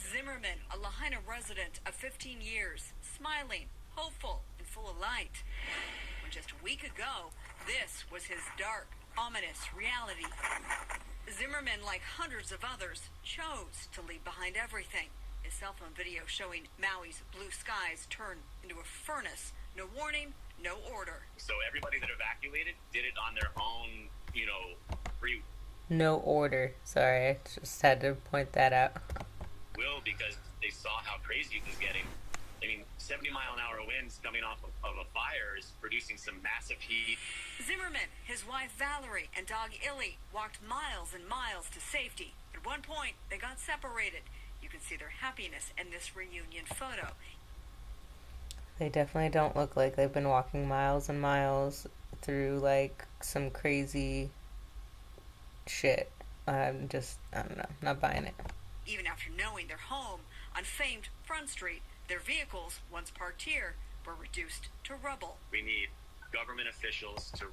Zimmerman, a Lahaina resident of 15 years, smiling, hopeful, and full of light. When just a week ago, this was his dark, ominous reality. Zimmerman, like hundreds of others, chose to leave behind everything. His cell phone video showing Maui's blue skies turn into a furnace. No warning, no order. So everybody that evacuated did it on their own, free No order. Sorry, I just had to point that out. will, because they saw how crazy it was getting. 70-mile-an-hour winds coming off of a fire is producing some massive heat. Zimmerman, his wife Valerie, and dog Illy walked miles and miles to safety. At one point, they got separated. You can see their happiness in this reunion photo. They definitely don't look like they've been walking miles and miles through, like, some crazy shit. I don't know, not buying it. Even after knowing their home on famed Front Street, their vehicles, once parked here, were reduced to rubble. We need government officials to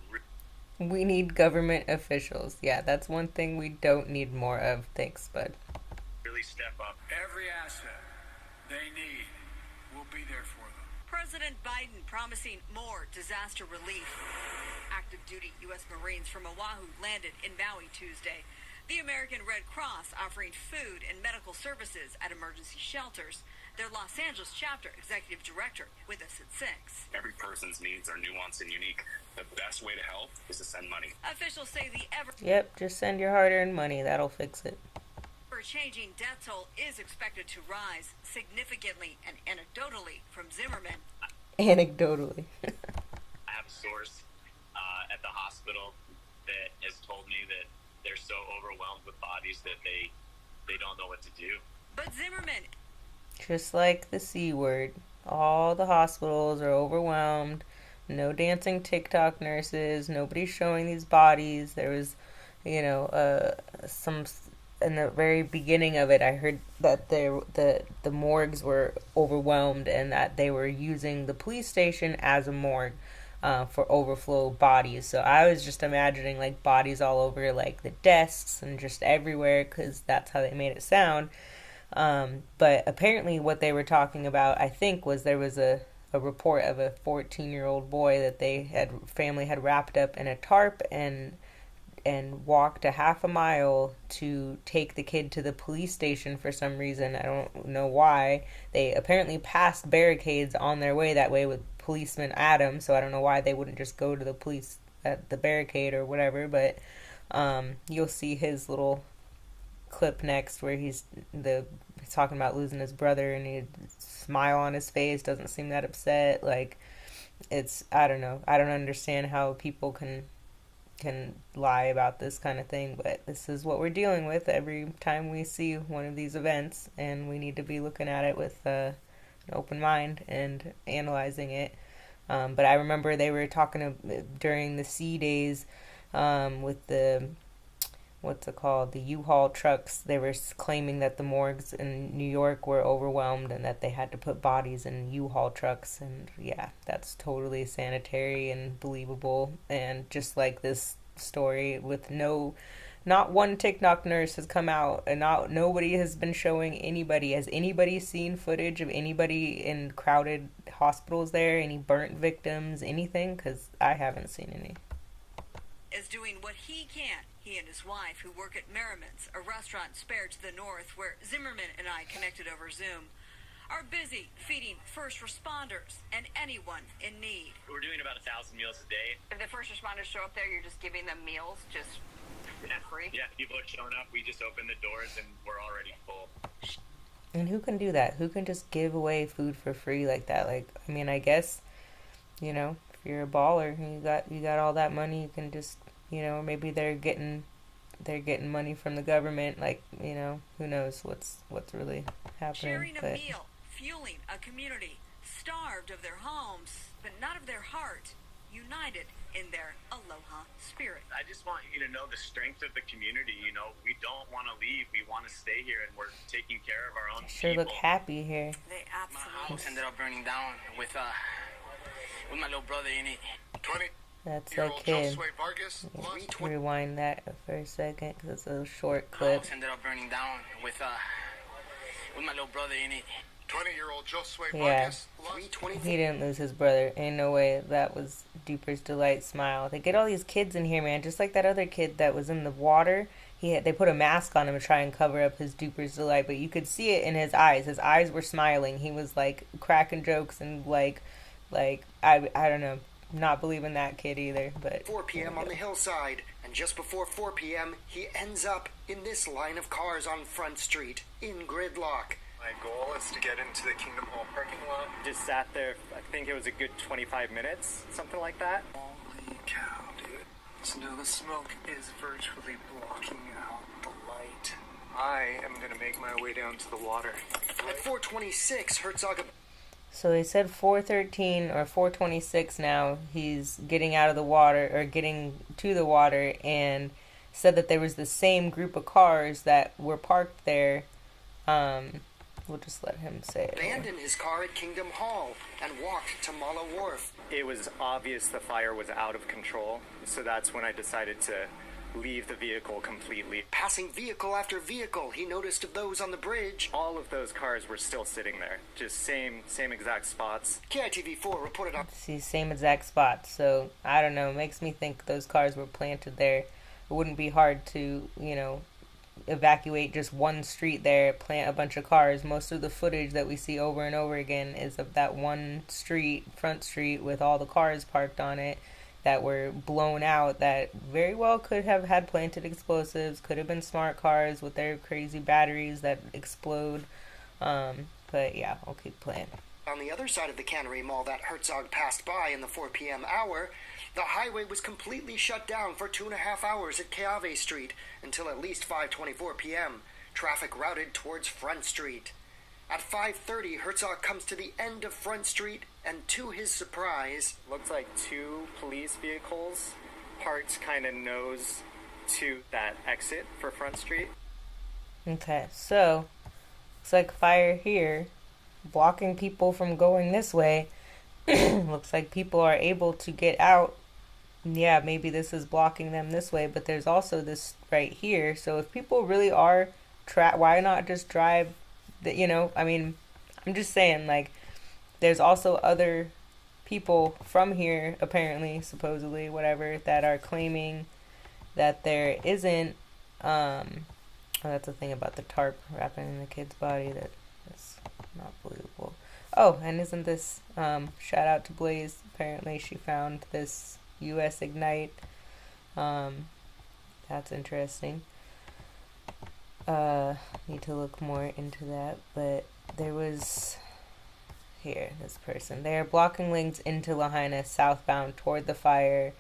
We need government officials. Yeah, that's one thing we don't need more of. Thanks, bud. really step up. Every asset they need will be there for them. President Biden promising more disaster relief. Active duty U.S. Marines from Oahu landed in Maui Tuesday. The American Red Cross offering food and medical services at emergency shelters. Their Los Angeles chapter executive director with us at 6. Every person's needs are nuanced and unique. The best way to help is to send money. Officials say the Yep, just send your hard-earned money. That'll fix it. ever-changing death toll is expected to rise significantly and anecdotally from Zimmerman. Anecdotally. I have a source at the hospital that has told me that they're so overwhelmed with bodies that they don't know what to do. But Zimmerman, Just like the C word. All the hospitals are overwhelmed. No dancing TikTok nurses. Nobody's showing these bodies. There was, some in the very beginning of it. I heard that the morgues were overwhelmed and that they were using the police station as a morgue for overflow bodies. So I was just imagining like bodies all over like the desks and just everywhere because that's how they made it sound. But apparently what they were talking about, I think, was there was a report of a 14-year-old boy that family had wrapped up in a tarp and walked a half a mile to take the kid to the police station for some reason. I don't know why. They apparently passed barricades on their way that way with policeman Adam, so I don't know why they wouldn't just go to the police at the barricade or whatever, but you'll see his little clip next where he's talking about losing his brother and he smile on his face, doesn't seem that upset. Like, it's, I don't know, I don't understand how people can lie about this kind of thing, but this is what we're dealing with every time we see one of these events, and we need to be looking at it with an open mind and analyzing it. But I remember they were talking during the C days with the the U-Haul trucks. They were claiming that the morgues in New York were overwhelmed and that they had to put bodies in U-Haul trucks. And yeah, that's totally sanitary and believable. And just like this story with not one TikTok nurse has come out and nobody has been showing anybody. Has anybody seen footage of anybody in crowded hospitals there? Any burnt victims? Anything? Because I haven't seen any. Is doing what he can. He and his wife, who work at Merriman's, a restaurant spared to the north where Zimmerman and I connected over Zoom, are busy feeding first responders and anyone in need. We're doing about 1,000 meals a day. If the first responders show up there, you're just giving them meals, just free? Yeah, people are showing up. We just open the doors and we're already full. And who can do that? Who can just give away food for free like that? Like, I mean, I guess, if you're a baller and you got all that money, you can just, maybe they're getting money from the government. Like, who knows what's really happening. Sharing a meal, fueling a community, starved of their homes, but not of their heart, united in their aloha spirit. I just want you to know the strength of the community. We don't want to leave. We want to stay here, and we're taking care of our own sure people. Look happy here. They absolutely. My house ended up burning down with my little brother in it. 20. That's a kid. Rewind that for a second because it's a short clip. My house ended up burning down with with my little brother in it. 20-year-old Josue Yeah. Vargas. He didn't lose his brother. Ain't no way. That was Duper's Delight smile. They get all these kids in here, man. Just like that other kid that was in the water. They put a mask on him to try and cover up his Duper's Delight, but you could see it in his eyes. His eyes were smiling. He was like cracking jokes and like I don't know, not believing that kid either. But 4 p.m. on the hillside, and just before 4 p.m. he ends up in this line of cars on Front Street in gridlock. My goal is to get into the Kingdom Hall parking lot. Just sat there, I think it was a good 25 minutes, something like that. Holy cow, dude. So now the smoke is virtually blocking out the light. I am going to make my way down to the water. At 4:26, Herzog... So they said 4:13 or 4:26 now. He's getting out of the water, or getting to the water, and said that there was the same group of cars that were parked there. We'll just let him say it. abandoned his car at Kingdom Hall and walked to Mala Wharf. It was obvious the fire was out of control, so that's when I decided to leave the vehicle completely. Passing vehicle after vehicle, he noticed of those on the bridge. All of those cars were still sitting there, just same exact spots. KITV4 reported on... See, same exact spot. So I don't know. It makes me think those cars were planted there. It wouldn't be hard to, evacuate just one street there, plant a bunch of cars. Most of the footage that we see over and over again is of that one street, Front Street, with all the cars parked on it that were blown out, that very well could have had planted explosives, could have been smart cars with their crazy batteries that explode. But yeah, I'll keep playing. On the other side of the Cannery Mall that Herzog passed by in the 4 p.m. hour, the highway was completely shut down for 2.5 hours at Keave Street until at least 5:24 p.m. Traffic routed towards Front Street. At 5:30, Herzog comes to the end of Front Street, and to his surprise... Looks like 2 police vehicles parked kind of nose to that exit for Front Street. Okay, so looks like fire here, blocking people from going this way. Looks like people are able to get out. Yeah, maybe this is blocking them this way, but there's also this right here. So if people really are why not just drive? I'm just saying, there's also other people from here, apparently, supposedly, whatever, that are claiming that there isn't. That's the thing about the tarp wrapping in the kid's body that's not believable. Oh, and isn't this, shout out to Blaze, apparently she found this US Ignite. That's interesting. Need to look more into that, but there was, this person. They are blocking lanes into Lahaina southbound toward the fire,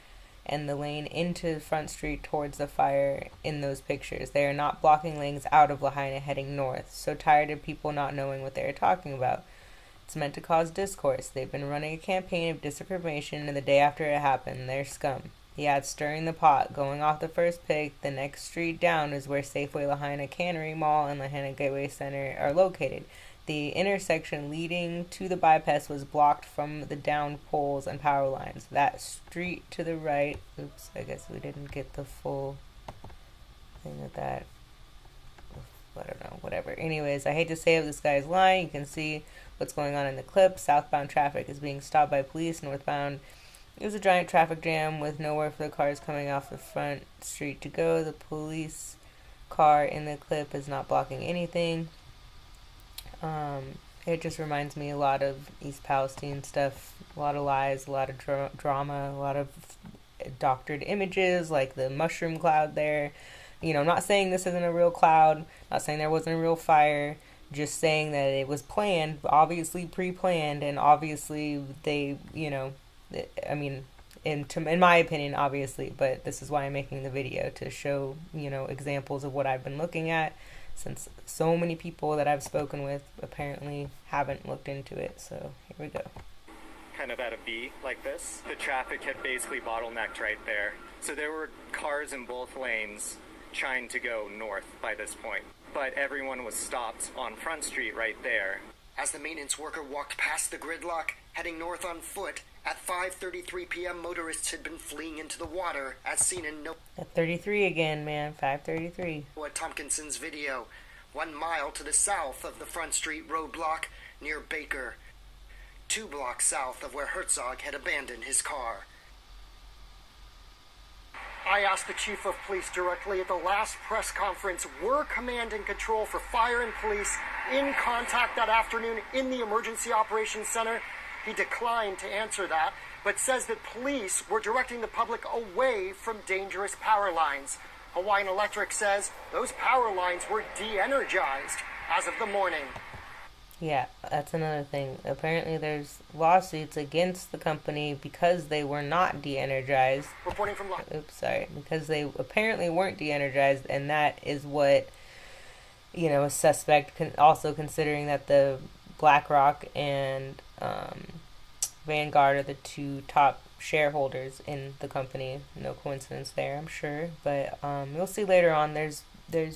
and the lane into Front Street towards the fire in those pictures. They are not blocking lanes out of Lahaina heading north. So tired of people not knowing what they are talking about. It's meant to cause discourse. They've been running a campaign of disinformation, and the day after it happened, they're scum. He adds, stirring the pot. Going off the first pick, the next street down is where Safeway Lahaina Cannery Mall and Lahaina Gateway Center are located. The intersection leading to the bypass was blocked from the downed poles and power lines. That street to the right... Oops, I guess we didn't get the full thing of that. I don't know, whatever. Anyways, I hate to say if this guy's lying. You can see what's going on in the clip. Southbound traffic is being stopped by police. Northbound is a giant traffic jam with nowhere for the cars coming off the Front Street to go. The police car in the clip is not blocking anything. It just reminds me a lot of East Palestine stuff. A lot of lies, a lot of drama, a lot of doctored images, like the mushroom cloud there. I'm not saying this isn't a real cloud, not saying there wasn't a real fire, just saying that it was planned, obviously pre-planned, and obviously they, in my opinion, obviously, but this is why I'm making the video, to show, examples of what I've been looking at, since so many people that I've spoken with apparently haven't looked into it. So here we go. Kind of at a V like this. The traffic had basically bottlenecked right there. So there were cars in both lanes trying to go north by this point. But everyone was stopped on Front Street right there. As the maintenance worker walked past the gridlock, heading north on foot, at 5:33 p.m. motorists had been fleeing into the water, as seen in At 33 again, man. 5:33. Noah Tompkinson's video. 1 mile to the south of the Front Street roadblock near Baker, 2 blocks south of where Herzog had abandoned his car. I asked the chief of police directly at the last press conference, were command and control for fire and police in contact that afternoon in the emergency operations center? He declined to answer that, but says that police were directing the public away from dangerous power lines. Hawaiian Electric says those power lines were de-energized as of the morning. Yeah, that's another thing. Apparently there's lawsuits against the company because they were not de-energized. Reporting from because they apparently weren't de-energized, and that is what, is suspect, also considering that the BlackRock and Vanguard are the 2 top shareholders in the company. No coincidence there, I'm sure. But you'll see later on there's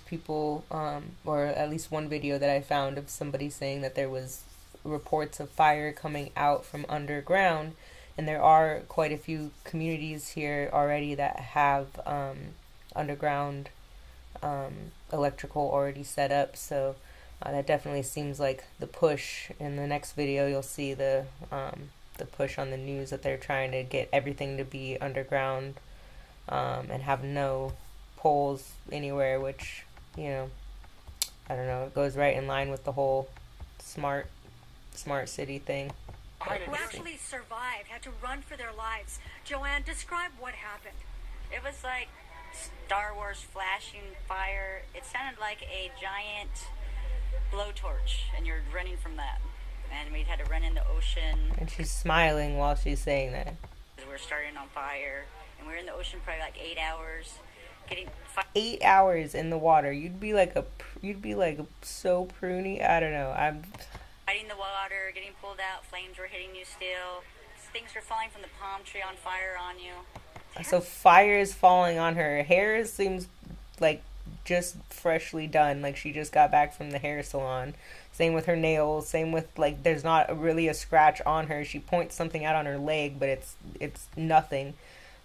people, or at least one video that I found of somebody saying that there was reports of fire coming out from underground, and there are quite a few communities here already that have underground electrical already set up, so that definitely seems like the push. In the next video you'll see the push on the news that they're trying to get everything to be underground and have no poles anywhere, which, I don't know, it goes right in line with the whole smart city thing. Who actually survived, had to run for their lives. Joanne, describe what happened. It was like Star Wars flashing fire. It sounded like a giant blowtorch, and you're running from that. And we had to run in the ocean. And she's smiling while she's saying that. We're starting on fire, and we were in the ocean probably like 8 hours. 8 hours in the water. You'd be like so pruny. I don't know. I'm fighting the water, getting pulled out. Flames were hitting you still. Things were falling from the palm tree on fire on you. So fire is falling on her. Hair seems like just freshly done. Like she just got back from the hair salon. Same with her nails. Same with, like, there's not really a scratch on her. She points something out on her leg, but it's nothing.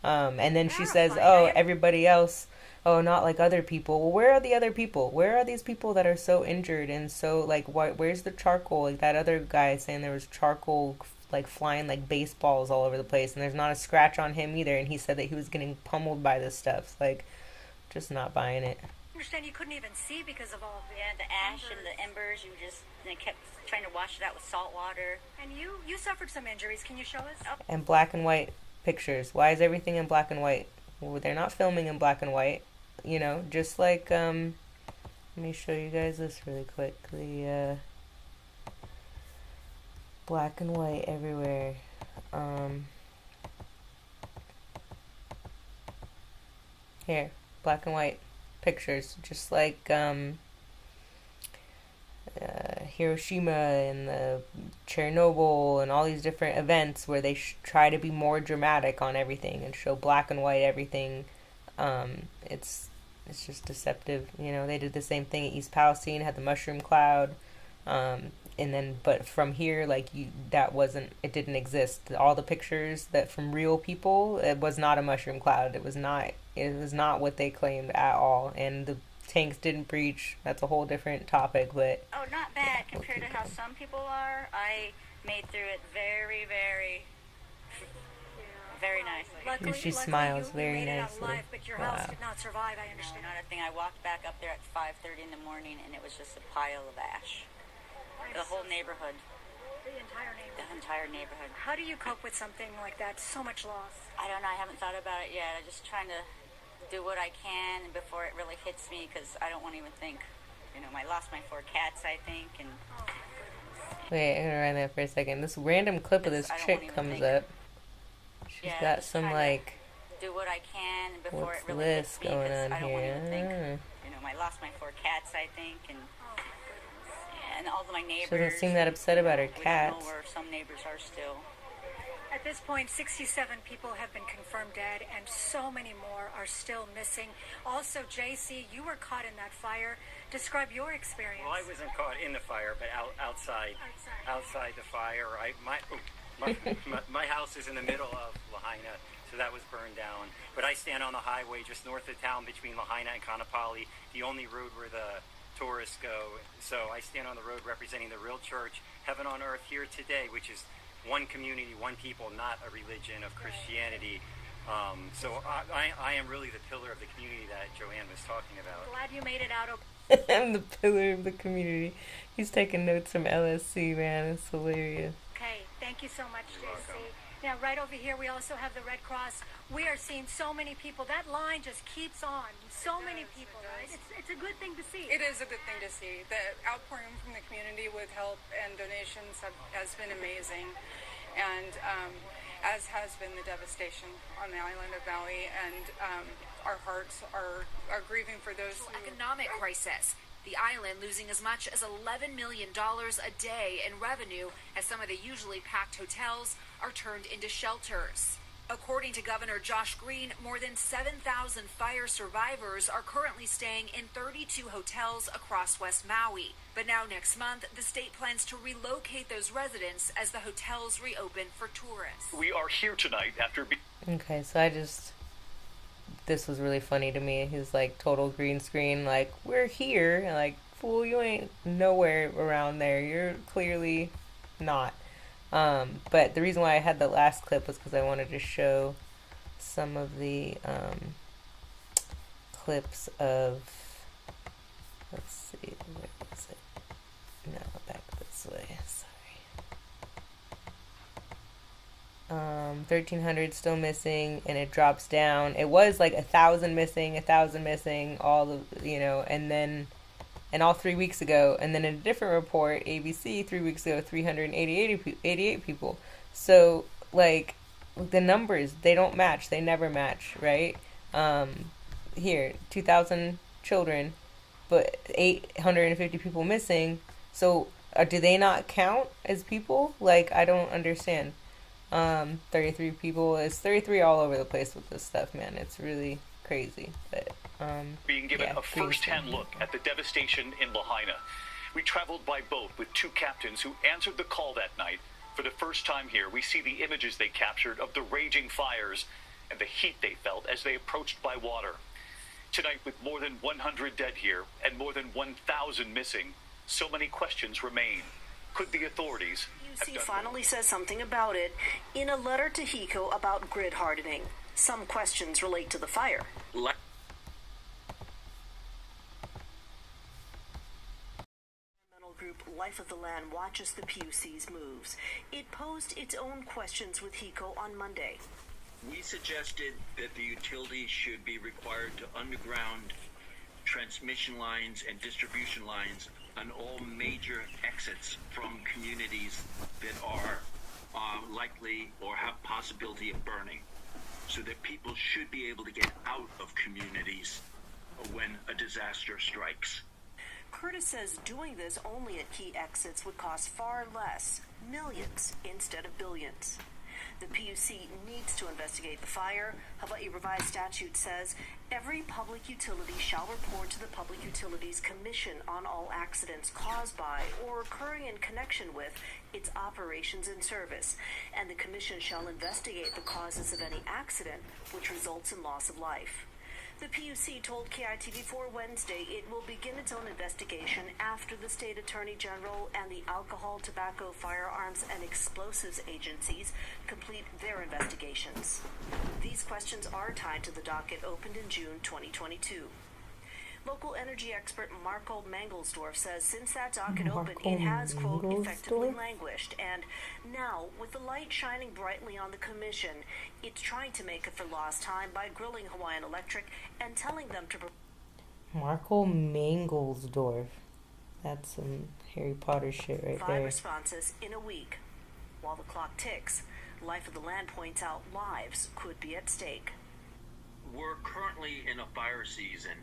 And then she says, oh, everybody else, oh, not like other people. Well, where are the other people? Where are these people that are so injured and so, like, where's the charcoal? Like, that other guy saying there was charcoal, like, flying like baseballs all over the place, and there's not a scratch on him either, and he said that he was getting pummeled by this stuff. Like, just not buying it. I understand you couldn't even see because of all the ash and the embers. They kept trying to wash it out with salt water. And you suffered some injuries. Can you show us? Oh. And black and white pictures. Why is everything in black and white? Well, they're not filming in black and white. Just like, let me show you guys this really quickly. Black and white everywhere. Here, black and white pictures, just like Hiroshima and the Chernobyl and all these different events where they try to be more dramatic on everything and show black and white everything. It's just deceptive. They did the same thing at East Palestine, had the mushroom cloud, and then, but from here, like, it didn't exist. All the pictures that from real people, it was not a mushroom cloud. It was not what they claimed at all. And the tanks didn't breach. That's a whole different topic, but... Oh, not bad compared to how some people are. I made through it very, very, very nicely. Luckily, she smiles very nicely. Alive, but your house did not survive, I understand. No, not a thing. I walked back up there at 5:30 in the morning, and it was just a pile of ash. The whole neighborhood. The entire neighborhood. The entire neighborhood. How do you cope with something like that? So much loss. I don't know. I haven't thought about it yet. I'm just trying to do what I can before it really hits me, because I don't want to even think. I lost my 4 cats, I think, and... Wait, I'm gonna run that for a second. This random clip of this chick comes up. She's got some, like... Do what I can before it really hits me, going on I don't want to here? even think. I lost my 4 cats, I think, and all of my neighbors. She doesn't seem that upset about her cats. We don't know where some neighbors are still. At this point, 67 people have been confirmed dead, and so many more are still missing. Also, JC, you were caught in that fire. Describe your experience. Well, I wasn't caught in the fire, but outside the fire. My house is in the middle of Lahaina, so that was burned down. But I stand on the highway just north of town between Lahaina and Kaanapali, the only road where the tourists go. So I stand on the road representing the real church, heaven on earth here today, which is one community, one people, not a religion of Christianity. So I am really the pillar of the community that Joanne was talking about. Glad you made it out. I'm the pillar of the community. He's taking notes from LSC, man. It's hilarious. Okay, thank you so much, JC. Now, right over here, we also have the Red Cross. We are seeing so many people. That line just keeps on. So many people, right? It's a good thing to see. It is a good thing to see. The outpouring from the community with help and donations has been amazing. And as has been the devastation on the island of Maui. And our hearts are grieving for those economic crisis. The island losing as much as $11 million a day in revenue as some of the usually packed hotels are turned into shelters. According to Governor Josh Green, more than 7,000 fire survivors are currently staying in 32 hotels across West Maui. But now next month, the state plans to relocate those residents as the hotels reopen for tourists. We are here tonight after... Okay, so this was really funny to me. He's like total green screen, like, we're here. And like, fool, you ain't nowhere around there. You're clearly not. But the reason why I had the last clip was because I wanted to show some of the clips of, let's see, where is it? No, back this way, sorry. 1,300 still missing, and it drops down. It was like 1,000 missing, all the, and all 3 weeks ago, and then in a different report, ABC, 3 weeks ago, 388 people. So, like, the numbers, they don't match. They never match, right? Here, 2,000 children, but 850 people missing. So, do they not count as people? Like, I don't understand. 33 people. It's 33 all over the place with this stuff, man. It's really crazy, but being given a first-hand look at the devastation in Lahaina. We traveled by boat with two captains who answered the call that night. For the first time here, we see the images they captured of the raging fires and the heat they felt as they approached by water. Tonight, with more than 100 dead here and more than 1,000 missing, so many questions remain. Could the authorities have done finally says something about it in a letter to HECO about grid hardening. Some questions relate to the fire. Group Life of the Land watches the PUC's moves. It posed its own questions with HECO on Monday. We suggested that the utilities should be required to underground transmission lines and distribution lines on all major exits from communities that are likely or have possibility of burning, so that people should be able to get out of communities when a disaster strikes. Curtis says doing this only at key exits would cost far less, millions instead of billions. The PUC needs to investigate the fire. Hawaii revised statute says every public utility shall report to the Public Utilities Commission on all accidents caused by or occurring in connection with its operations and service, and the commission shall investigate the causes of any accident which results in loss of life. The PUC told KITV4 Wednesday it will begin its own investigation after the state attorney general and the alcohol, tobacco, firearms, and explosives agencies complete their investigations. These questions are tied to the docket opened in June 2022. Local energy expert Marco Mangelsdorf says since that docket opened, it has, quote, effectively languished. And now, with the light shining brightly on the commission, it's trying to make up for lost time by grilling Hawaiian Electric and telling them to... Marco Mangelsdorf. That's some Harry Potter shit right there. 5 responses in a week. While the clock ticks, Life of the Land points out lives could be at stake. We're currently in a fire season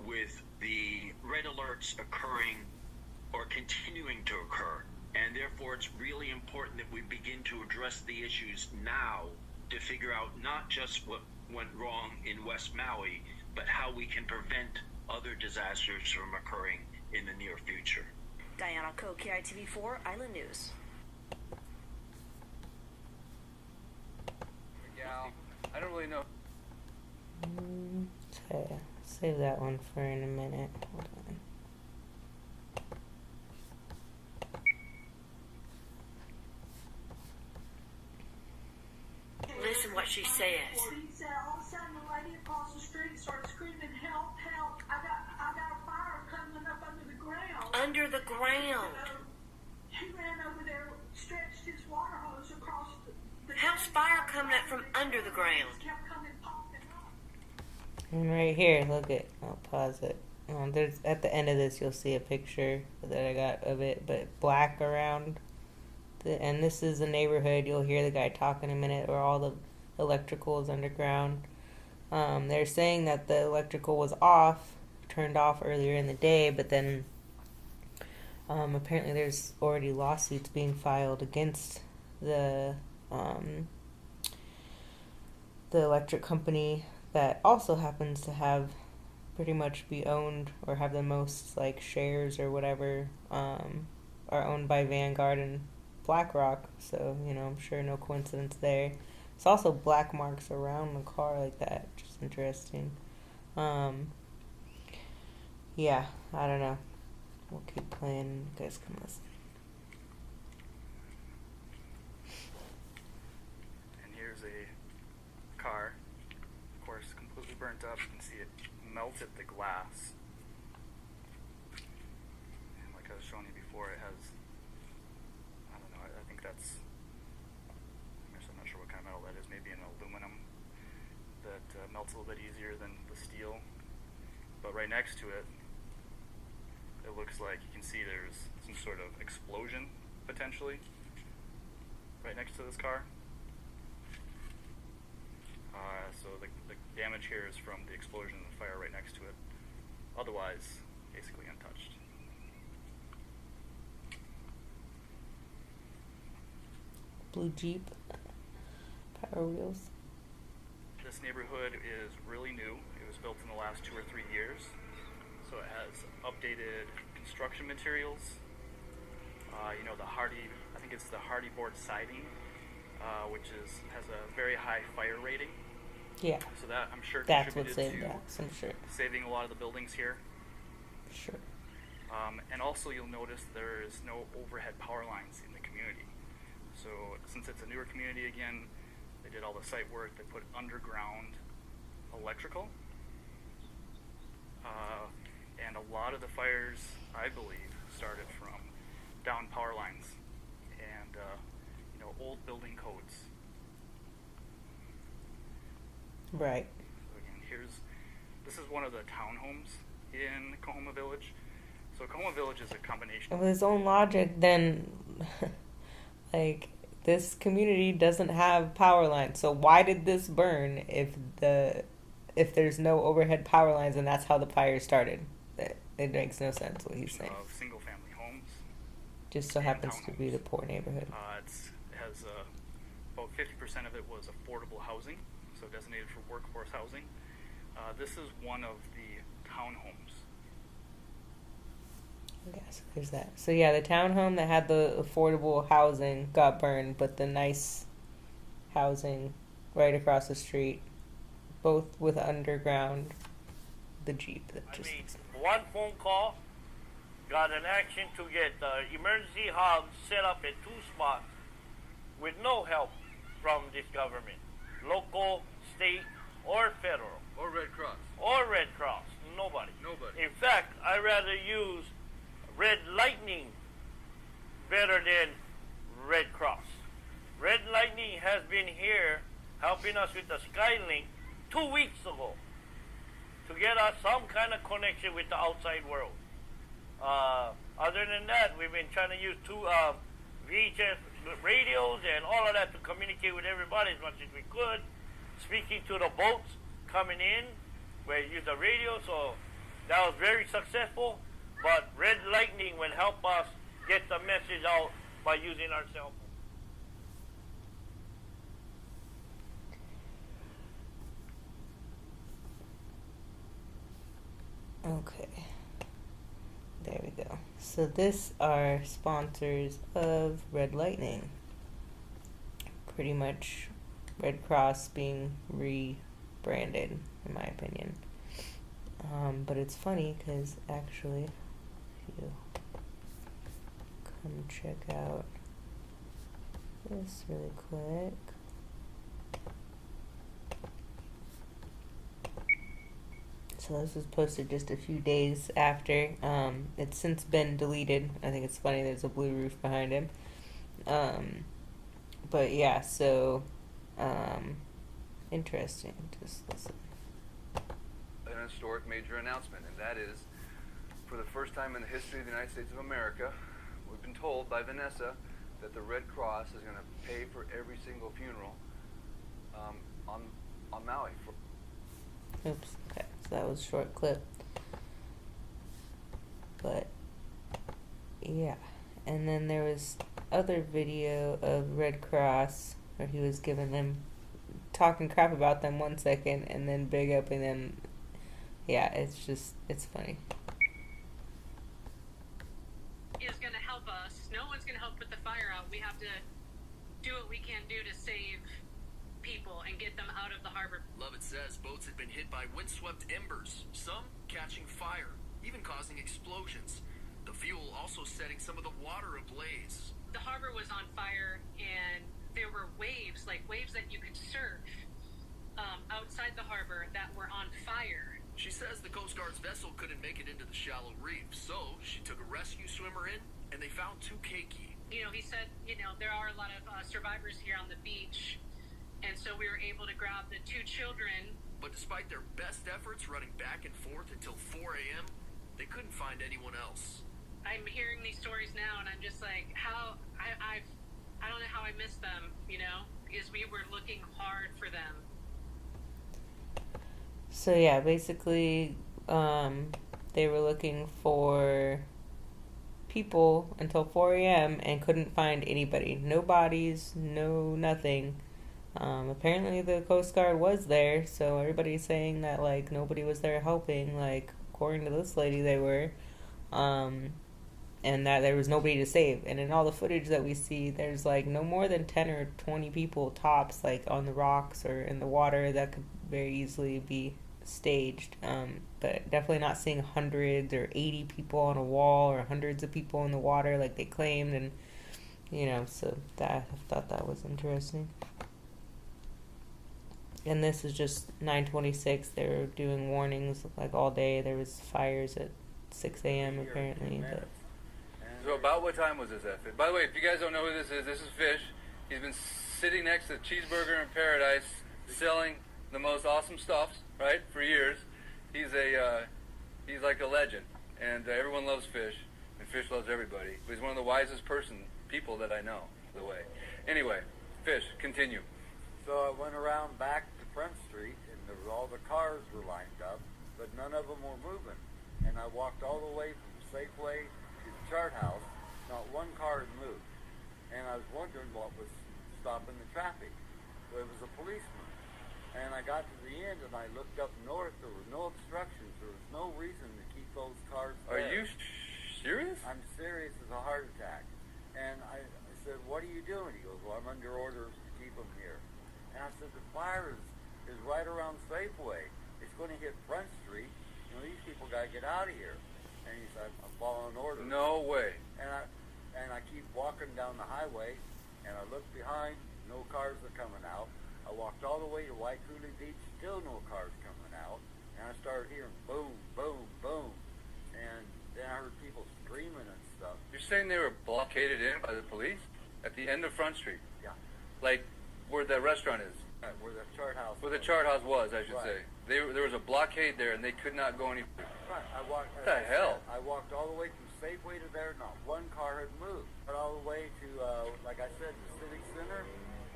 with the red alerts occurring or continuing to occur. And therefore, it's really important that we begin to address the issues now to figure out not just what went wrong in West Maui, but how we can prevent other disasters from occurring in the near future. Diana Ko, KITV4 Island News. Yeah, I don't really know. Okay. Save that one for in a minute. Hold on. says. Well, he said all of a sudden the lady across the street started screaming, "Help, help, I got a fire coming up under the ground." Under the ground. So he ran over there, stretched his water hose across the How's fire coming up from under the ground? kept coming popping up. And right here, look at, I'll pause it. There's at the end of this, you'll see a picture that I got of it, but black around. And this is a neighborhood. You'll hear the guy talk in a minute, where all the electrical is underground. They're saying that the electrical was turned off earlier in the day, but then apparently there's already lawsuits being filed against the electric company that also happens to have pretty much be owned or have the most like shares or whatever are owned by Vanguard and BlackRock. So, you know, I'm sure no coincidence there. It's also black marks around the car like that, which is interesting. Yeah, I don't know. We'll keep playing. You guys can listen. And here's a car, of course, completely burnt up. You can see it melted the glass. And like I was showing you before, it has, I don't know, I think that's, I'm not sure what kind of metal that is, maybe an aluminum that melts a little bit easier than the steel. But right next to it, it looks like you can see there's some sort of explosion, potentially, right next to this car. So the damage here is from the explosion and the fire right next to it. Otherwise, basically untouched. Blue Jeep. Power wheels. This neighborhood is really new. It was built in the last 2 or 3 years. So it has updated construction materials. You know, I think it's the hardy board siding, which has a very high fire rating. Yeah. So that, I'm sure, that's what contributed saved to that, I'm sure. saving a lot of the buildings here. Sure. And also you'll notice there is no overhead power lines in the community. So since it's a newer community again, they did all the site work, they put underground electrical. And a lot of the fires, I believe, started from down power lines and you know, old building codes. Right. So again, this is one of the townhomes in Coahoma Village. So Coahoma Village is a combination. With his own logic, then, like, this community doesn't have power lines. So why did this burn if there's no overhead power lines and that's how the fire started? It makes no sense what he's saying. Of single-family homes. Just so happens to be the poor neighborhood. It has about 50% of it was affordable housing, so designated for workforce housing. This is one of the townhomes. Yeah, so there's that. So yeah, the townhome that had the affordable housing got burned, but the nice housing right across the street, both with underground, the Jeep that just... One phone call got an action to get emergency hubs set up at 2 spots with no help from this government, local, state, or federal. Or Red Cross. Or Red Cross. Nobody. Nobody. In fact, I'd rather use Red Lightning better than Red Cross. Red Lightning has been here helping us with the Skylink 2 weeks ago to get us some kind of connection with the outside world. Other than that, we've been trying to use 2 VHF radios and all of that to communicate with everybody as much as we could. Speaking to the boats coming in, we used the radio, so that was very successful. But Red Lightning will help us get the message out by using our cell phone. Okay. There we go. So this are sponsors of Red Lightning. Pretty much Red Cross being rebranded, in my opinion. But it's funny because actually, if you come check out this really quick. So this was posted just a few days after. It's since been deleted. I think it's funny there's a blue roof behind him. But yeah, so interesting. Just listen. An historic major announcement, and that is, for the first time in the history of the United States of America, we've been told by Vanessa that the Red Cross is going to pay for every single funeral on Maui. Oops. Okay, so that was a short clip. But yeah, and then there was other video of Red Cross where he was giving them, talking crap about them 1 second and then big upping them. Yeah, it's funny. Is going to help us. No one's going to help put the fire out. We have to do what we can do to save people and get them out of the harbor. Lovett says boats had been hit by windswept embers, some catching fire, even causing explosions. The fuel also setting some of the water ablaze. The harbor was on fire, and there were waves, like waves that you could surf outside the harbor that were on fire. She says the Coast Guard's vessel couldn't make it into the shallow reef, so she took a rescue swimmer in, and they found 2 keiki. You know, he said, there are a lot of survivors here on the beach, and so we were able to grab the 2 children. But despite their best efforts running back and forth until 4 a.m., they couldn't find anyone else. I'm hearing these stories now, and I'm just like, how, I don't know how I missed them, because we were looking hard for them. So yeah, basically, they were looking for people until 4 a.m. and couldn't find anybody. No bodies, no nothing. Apparently the Coast Guard was there, so everybody's saying that, like, nobody was there helping, like, according to this lady they were, and that there was nobody to save. And in all the footage that we see, there's, like, no more than 10 or 20 people tops, like, on the rocks or in the water that could very easily be staged, but definitely not seeing hundreds or 80 people on a wall or hundreds of people in the water like they claimed. And so that, I thought that was interesting. And this is just 9:26. They were doing warnings like all day. There was fires at 6 a.m. apparently. But So about what time was this at? By the way, if you guys don't know who this is Fish. He's been sitting next to Cheeseburger in Paradise selling the most awesome stuffs, right, for years. He's like a legend, and everyone loves Fish, and Fish loves everybody. But he's one of the wisest people that I know, by the way. Anyway, Fish, continue. So I went around back to Front Street, and all the cars were lined up, but none of them were moving. And I walked all the way from Safeway to the Chart House. Not one car had moved. And I was wondering what was stopping the traffic. So it was a policeman. And I got to the end, and I looked up north. There were no obstructions. There was no reason to keep those cars there. Are you serious? I'm serious as a heart attack. And I said, what are you doing? He goes, well, I'm under orders to keep them here. And I said, the fire is right around Safeway. It's going to hit Front Street. These people got to get out of here. And he said, I'm following orders. No way. And I keep walking down the highway, and I look behind, no cars are coming out. I walked all the way to Waikuli Beach, still no cars coming out. And I started hearing boom, boom, boom. And then I heard people screaming and stuff. You're saying they were blockaded in by the police? At the end of Front Street? Yeah. Like where the restaurant is? Where the Chart House Where the Chart House was, I should say. There was a blockade there, and they could not go any further. Right. What the hell? I walked all the way from Safeway to there. Not one car had moved. But all the way to, like I said, the Civic Center.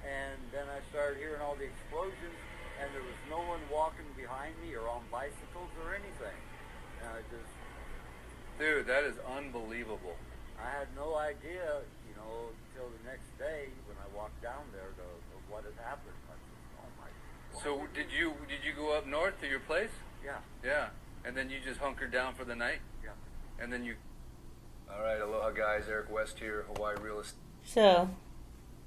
And then I started hearing all the explosions, and there was no one walking behind me or on bicycles or anything. And I just... Dude, that is unbelievable. I had no idea, until the next day when I walked down there to what had happened. I said, oh my God. So did you go up north to your place? Yeah. Yeah. And then you just hunkered down for the night? Yeah. And then you... All right, aloha guys, Eric West here, Hawaii Real Estate. so,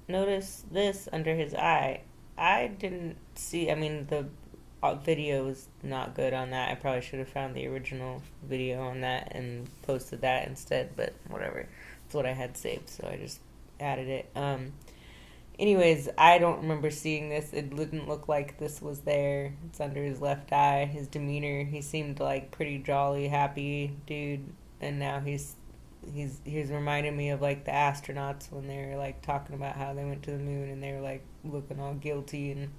notice this under his eye. I didn't see, the video was not good on that. I probably should have found the original video on that and posted that instead, but whatever. It's what I had saved, so I just added it. Anyways, I don't remember seeing this. It didn't look like this was there. It's under his left eye. His demeanor, he seemed like pretty jolly, happy dude. And now he's reminding me of like the astronauts when they were like talking about how they went to the moon and they were like looking all guilty and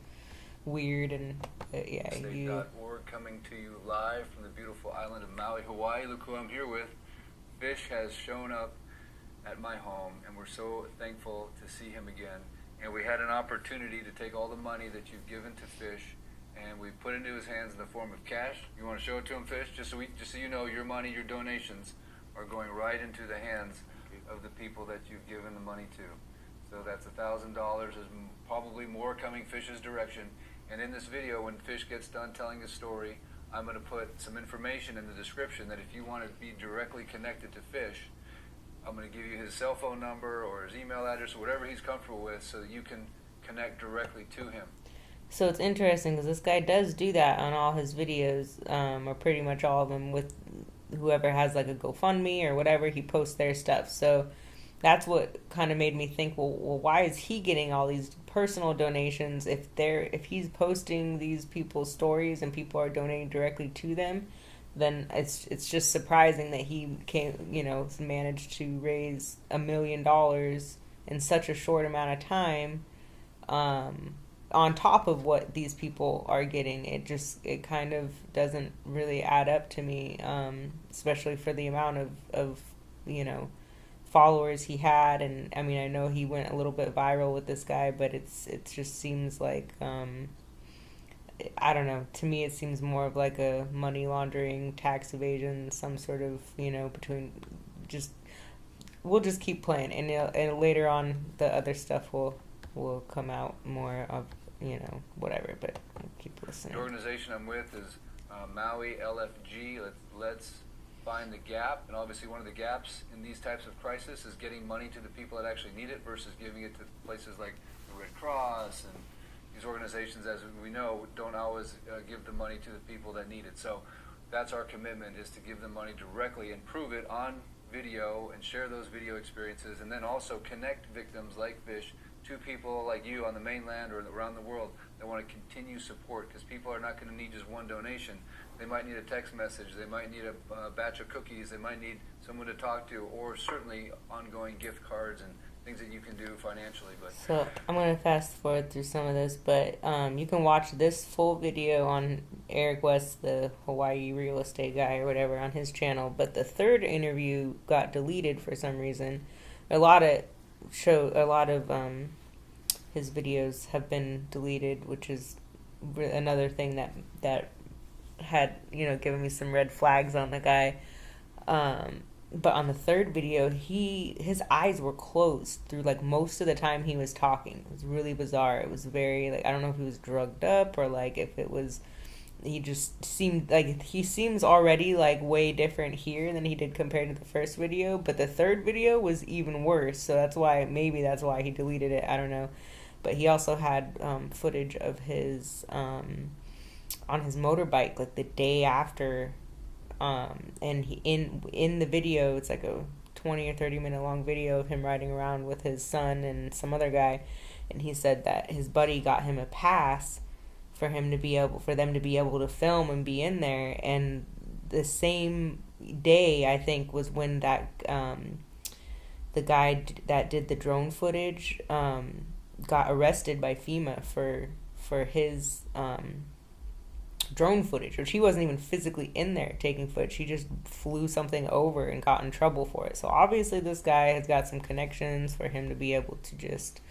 weird and yeah. State.org coming to you live from the beautiful island of Maui, Hawaii. Look who I'm here with. Fish has shown up at my home, and we're so thankful to see him again. And we had an opportunity to take all the money that you've given to Fish, and we put it into his hands in the form of cash. You want to show it to him, Fish? Just so you know, your money, your donations are going right into the hands of the people that you've given the money to. So that's $1,000. There's probably more coming Fish's direction. And in this video, when Fish gets done telling his story, I'm going to put some information in the description that if you want to be directly connected to Fish, I'm going to give you his cell phone number or his email address or whatever he's comfortable with so that you can connect directly to him. So it's interesting because this guy does do that on all his videos, or pretty much all of them, with whoever has like a GoFundMe or whatever, he posts their stuff. So that's what kind of made me think, well, why is he getting all these personal donations if he's posting these people's stories and people are donating directly to them? Then it's just surprising that he managed to raise $1 million in such a short amount of time, on top of what these people are getting. It kind of doesn't really add up to me, especially for the amount of followers he had. And I mean, I know he went a little bit viral with this guy, but it just seems like, I don't know. To me, it seems more of like a money laundering, tax evasion, some sort of, between we'll just keep playing. And later on, the other stuff will come out more of, whatever. But we'll keep listening. The organization I'm with is Maui LFG. Let's find the gap. And obviously one of the gaps in these types of crisis is getting money to the people that actually need it versus giving it to places like the Red Cross and these organizations, as we know, don't always give the money to the people that need it. So that's our commitment, is to give them money directly and prove it on video and share those video experiences, and then also connect victims like Fish to people like you on the mainland or around the world that want to continue support, because people are not going to need just one donation. They might need a text message, they might need a batch of cookies, they might need someone to talk to, or certainly ongoing gift cards and things that you can do financially. But so I'm going to fast forward through some of this, but you can watch this full video on Eric West, the Hawaii real estate guy or whatever, on his channel. But the third interview got deleted for some reason. A lot of his videos have been deleted, which is another thing that had given me some red flags on the guy. But on the third video, his eyes were closed through like most of the time he was talking. It was really bizarre. It was very I don't know if he was drugged up or if it was, he just seemed like he seems already way different here than he did compared to the first video. But the third video was even worse. So maybe that's why he deleted it. I don't know. But he also had footage of his on his motorbike the day after. And he in the video, it's like a 20 or 30 minute long video of him riding around with his son and some other guy, and he said that his buddy got him a pass for them to be able to film and be in there. And the same day, I think, was when that the guy that did the drone footage got arrested by FEMA for his drone footage, which he wasn't even physically in there taking footage. He just flew something over and got in trouble for it. So obviously this guy has got some connections for him to be able to just,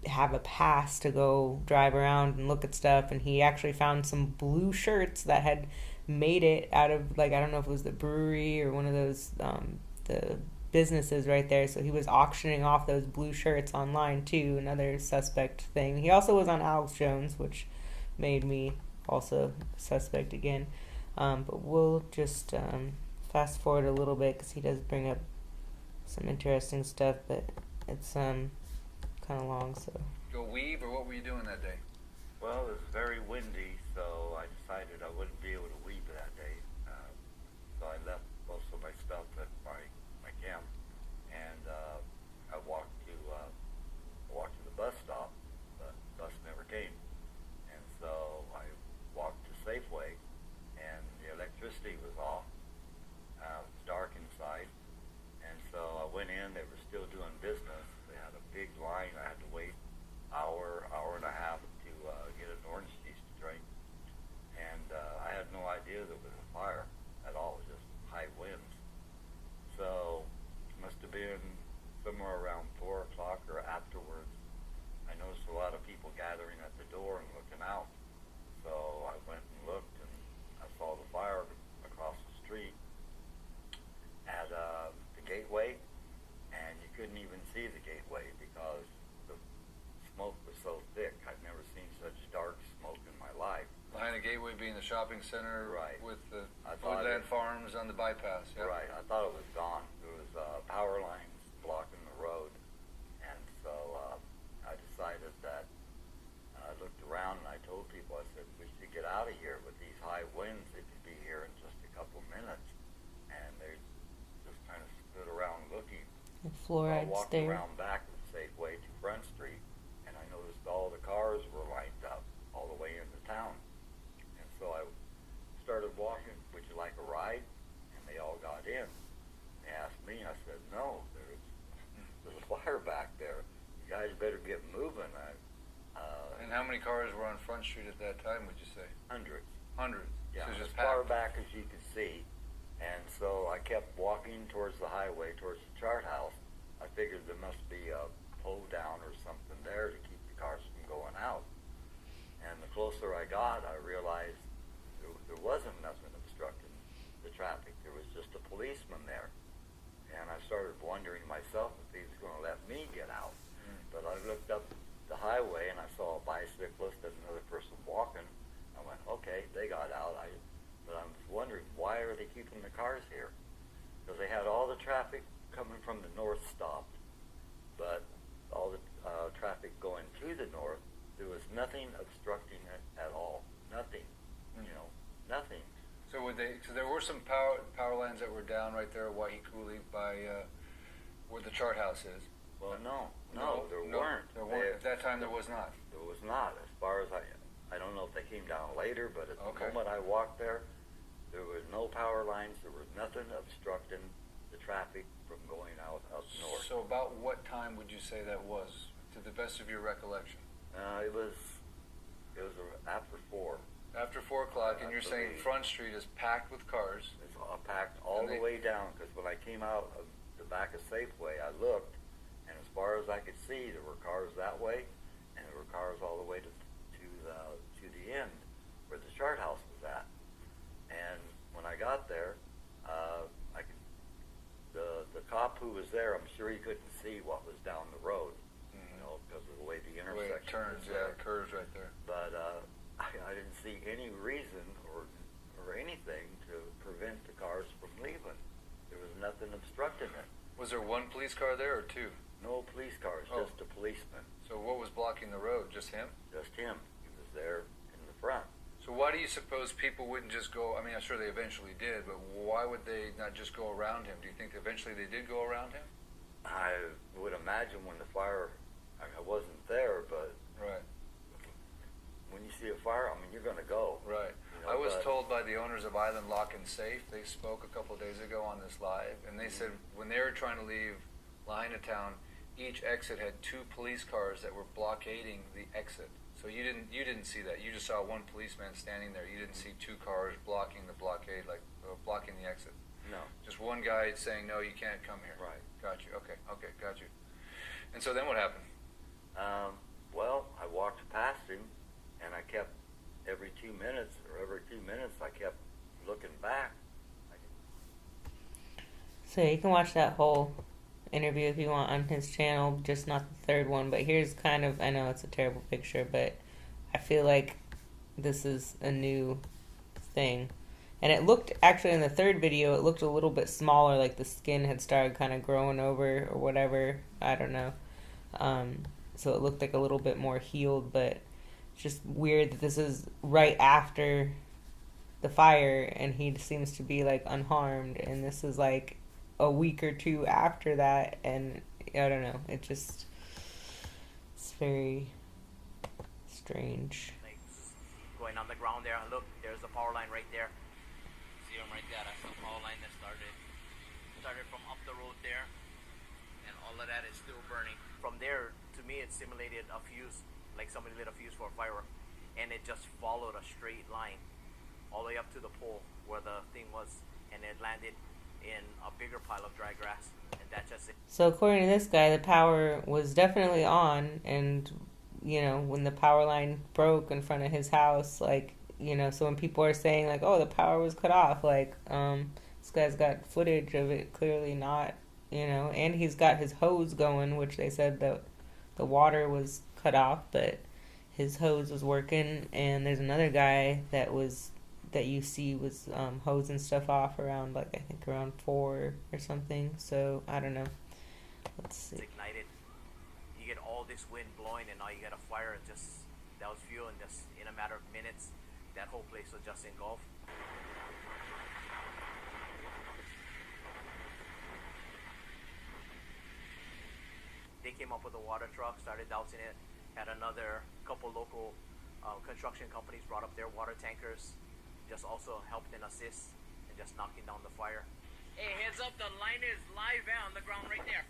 have a pass to go drive around and look at stuff. And he actually found some blue shirts that had made it out of I don't know if it was the brewery or one of those the businesses right there. So he was auctioning off those blue shirts online too. Another suspect thing. He also was on Alex Jones, which made me also suspect again. But we'll just fast forward a little bit because he does bring up some interesting stuff, but it's kind of long. So go weave, or what were you doing that day? Well, it was very windy, so I decided I wouldn't be able to weave that day. So I left most of my stuff at my camp, and I walked to the bus shopping center Right. with the I thought Woodland it- Farms on the bypass. Yeah. Right. I thought it was gone. There was power lines blocking the road, and so I decided that. I looked around and I told people, I said, we should get out of here with these high winds. They could be here in just a couple minutes, and they just kind of stood around looking. The I fluoride walked stare. around back to Safeway to Front Street, and I noticed all the cars were lined up all the way into town. And so I started walking, would you like a ride? And they all got in. They asked me, I said, no, there's a fire back there. You guys better get moving. And how many cars were on Front Street at that time, would you say? Hundreds. Hundreds. Yeah, So as just far packed. back as you could see. And so I kept walking towards the highway, towards the chart house. I figured there must be a pull down or something there to keep the cars from going out. And the closer I got, I realized there wasn't nothing obstructing the traffic. There was just a policeman there. And I started wondering myself if he was going to let me get out. But I looked up the highway and I saw a bicyclist and another person walking. I went, okay, they got out. But I was wondering, why are they keeping the cars here? Because they had all the traffic coming from the north stopped, but all the traffic going to the north, there was nothing obstructing it at all. Nothing. You know, nothing. So would they? So there were some power lines that were down right there at Waiikuli by where the chart house is. Well, no, there no, weren't. There weren't. At that time, there was not. There was not. As far as I don't know if they came down later, but at the Okay. moment I walked there, there was no power lines. There was nothing obstructing the traffic from going out up north. So about what time would you say that was, to the best of your recollection? It was after 4. After 4 o'clock, and you're saying Absolutely. Front Street is packed with cars. It's all packed all the way down, because when I came out of the back of Safeway, I looked, and as far as I could see, there were cars that way, and there were cars all the way to the end where the chart house was at. And when I got there, the cop who was there, I'm sure he couldn't see what was down the road, you know, because of the way the The way intersection it turns, was there. it curves right there. But I didn't see any reason or anything to prevent the cars from leaving. There was nothing obstructing it. Was there one police car there or two? No police cars, Oh. just a policeman. So what was blocking the road? Just him? Just him. He was there in the front. So why do you suppose people wouldn't just go? I mean, I'm sure they eventually did, but why would they not just go around him? Do you think eventually they did go around him? I would imagine when the fire, I wasn't there, but Right. when you see a fire, I mean, you're going to go. Right. You know, I was but- told by the owners of Island Lock and Safe, they spoke a couple of days ago on this live, and they said when they were trying to leave Lahaina Town, each exit had 2 police cars that were blockading the exit. So you didn't see that. You just saw one policeman standing there. You didn't see 2 cars blocking the blockade, like blocking the exit. No. Just one guy saying, no, you can't come here. Right. Got you. Okay, got you. And so then what happened? Well, I walked past him, and I kept, every 2 minutes, I kept looking back. So you can watch that whole interview if you want on his channel, just not the third one. But here's kind of, I know it's a terrible picture, but I feel like this is a new thing. And it looked, actually in the third video, it looked a little bit smaller, like the skin had started kind of growing over or whatever. I don't know. So it looked like a little bit more healed, but it's just weird that this is right after the fire and he seems to be like unharmed, and this is like a week or 2 after that, and I don't know, it's very strange. Like going on the ground there, look, there's the power line right there. See them right there, that's the power line that started from up the road there, and all of that is still burning. From there, to me, it simulated a fuse, like somebody lit a fuse for a firework, and it just followed a straight line all the way up to the pole where the thing was, and it landed in a bigger pile of dry grass, and that's just it. So according to this guy, the power was definitely on, and you know, when the power line broke in front of his house, like, you know, so when people are saying like, oh, the power was cut off, like, this guy's got footage of it clearly not, you know, and he's got his hose going, which they said that the water was cut off, but his hose was working. And there's another guy that was that you see was hosing stuff off around, like, I think around 4 or something. So I don't know. Let's see. It's ignited. You get all this wind blowing, and now you get a fire. And just that was fuel, and just in a matter of minutes, that whole place was just engulfed. They came up with a water truck, started dousing it. Had another couple local construction companies brought up their water tankers, just also helped and assist and just knocking down the fire. Hey, heads up, the line is live on the ground right there.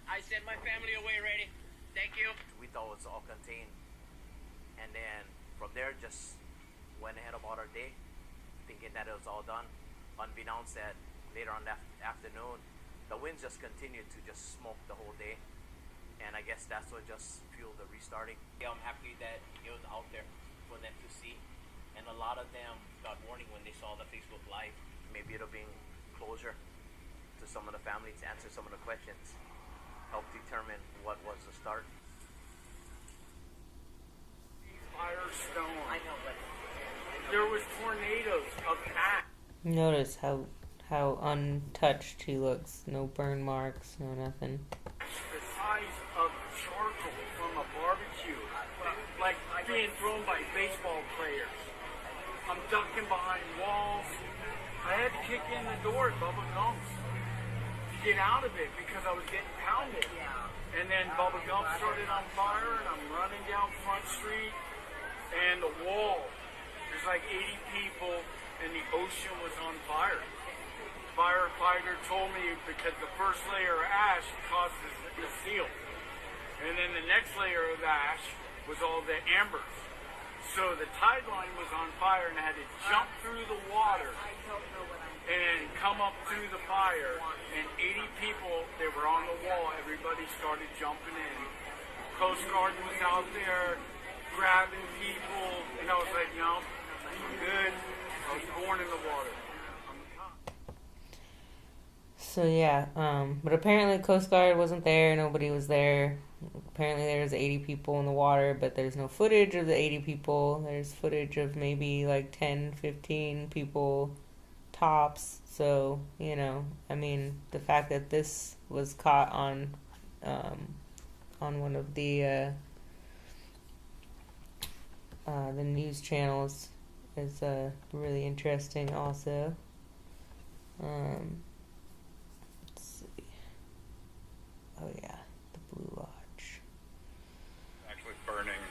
I sent my family away ready. Thank you. We thought it was all contained. And then from there, just went ahead about our day, thinking that it was all done. Unbeknownst that later on that afternoon, the winds just continued to just smoke the whole day. And I guess that's what just fueled the restarting. Yeah, I'm happy that it was out there for them to see. And a lot of them got warning when they saw the Facebook Live. Maybe it'll bring closure to some of the families, answer some of the questions, help determine what was the start. Firestone. I know, but there was tornadoes of ash. Notice how untouched he looks. No burn marks, no nothing. The size of charcoal from a barbecue, like being thrown by baseball players. I'm ducking behind walls. I had to kick in the door at Bubba Gump's to get out of it because I was getting pounded. And then Bubba Gump started on fire, and I'm running down Front Street, and the wall, there's like 80 people, and the ocean was on fire. Firefighter told me because the first layer of ash causes the seal. And then the next layer of ash was all the ambers. So the tide line was on fire, and I had to jump through the water and come up through the fire. And 80 people, they were on the wall. Everybody started jumping in. Coast Guard was out there grabbing people. And I was like, no, I'm good. I was born in the water. So yeah, but apparently Coast Guard wasn't there, nobody was there. Apparently there's 80 people in the water, but there's no footage of the 80 people. There's footage of maybe like 10, 15 people tops. So, you know, I mean, the fact that this was caught on one of the news channels is really interesting also. Oh yeah, the Blue Lodge. Actually burning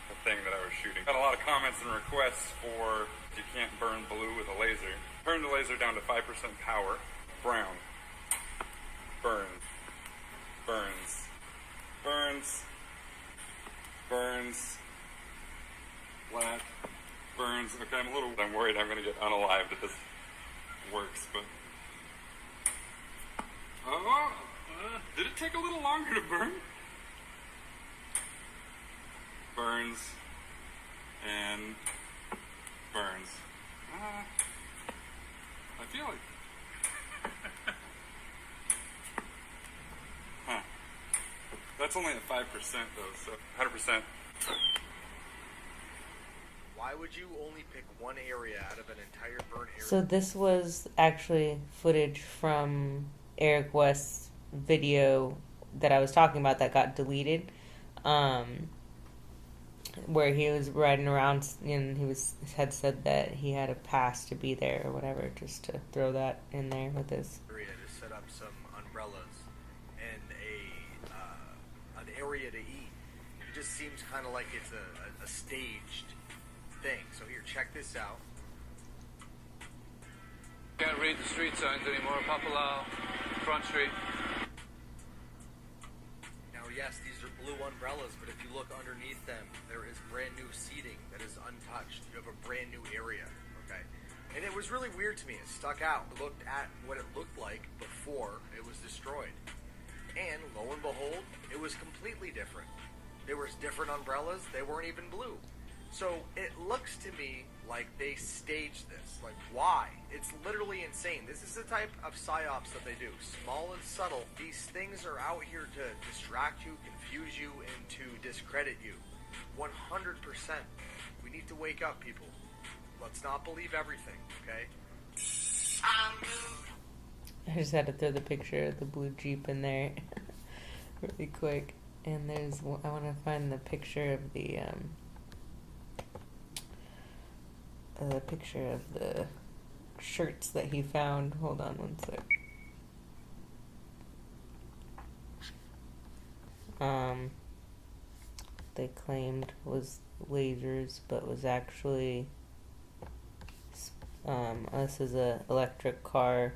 the thing that I was shooting. Got a lot of comments and requests for you can't burn blue with a laser. Turn the laser down to 5% power. Brown. Burns. Burns. Burns. Burns. Black. Burns. Okay, I'm worried I'm gonna get unalived if this works, but did it take a little longer to burn? Burns and burns. I feel like that's only at 5% though, so 100%. Why would you only pick one area out of an entire burn area? So this was actually footage from Eric West's video that I was talking about that got deleted, where he was riding around and had said that he had a pass to be there or whatever, just to throw that in there with his area to set up some umbrellas and an area to eat. It just seems kind of like it's a staged thing. So here, check this out. Can't read the street signs anymore. Papalau, Front Street. Now, yes, these are blue umbrellas, but if you look underneath them, there is brand new seating that is untouched. You have a brand new area, okay? And it was really weird to me. It stuck out. I looked at what it looked like before it was destroyed. And lo and behold, it was completely different. There was different umbrellas. They weren't even blue. So it looks to me like they staged this. Like, why? It's literally insane. This is the type of psyops that they do. Small and subtle. These things are out here to distract you, confuse you, and to discredit you. 100%. We need to wake up, people. Let's not believe everything, okay? I just had to throw the picture of the blue Jeep in there really quick. And there's, I want to find the picture of the picture of the shirts that he found. Hold on one sec. They claimed was lasers, but was actually this is a electric car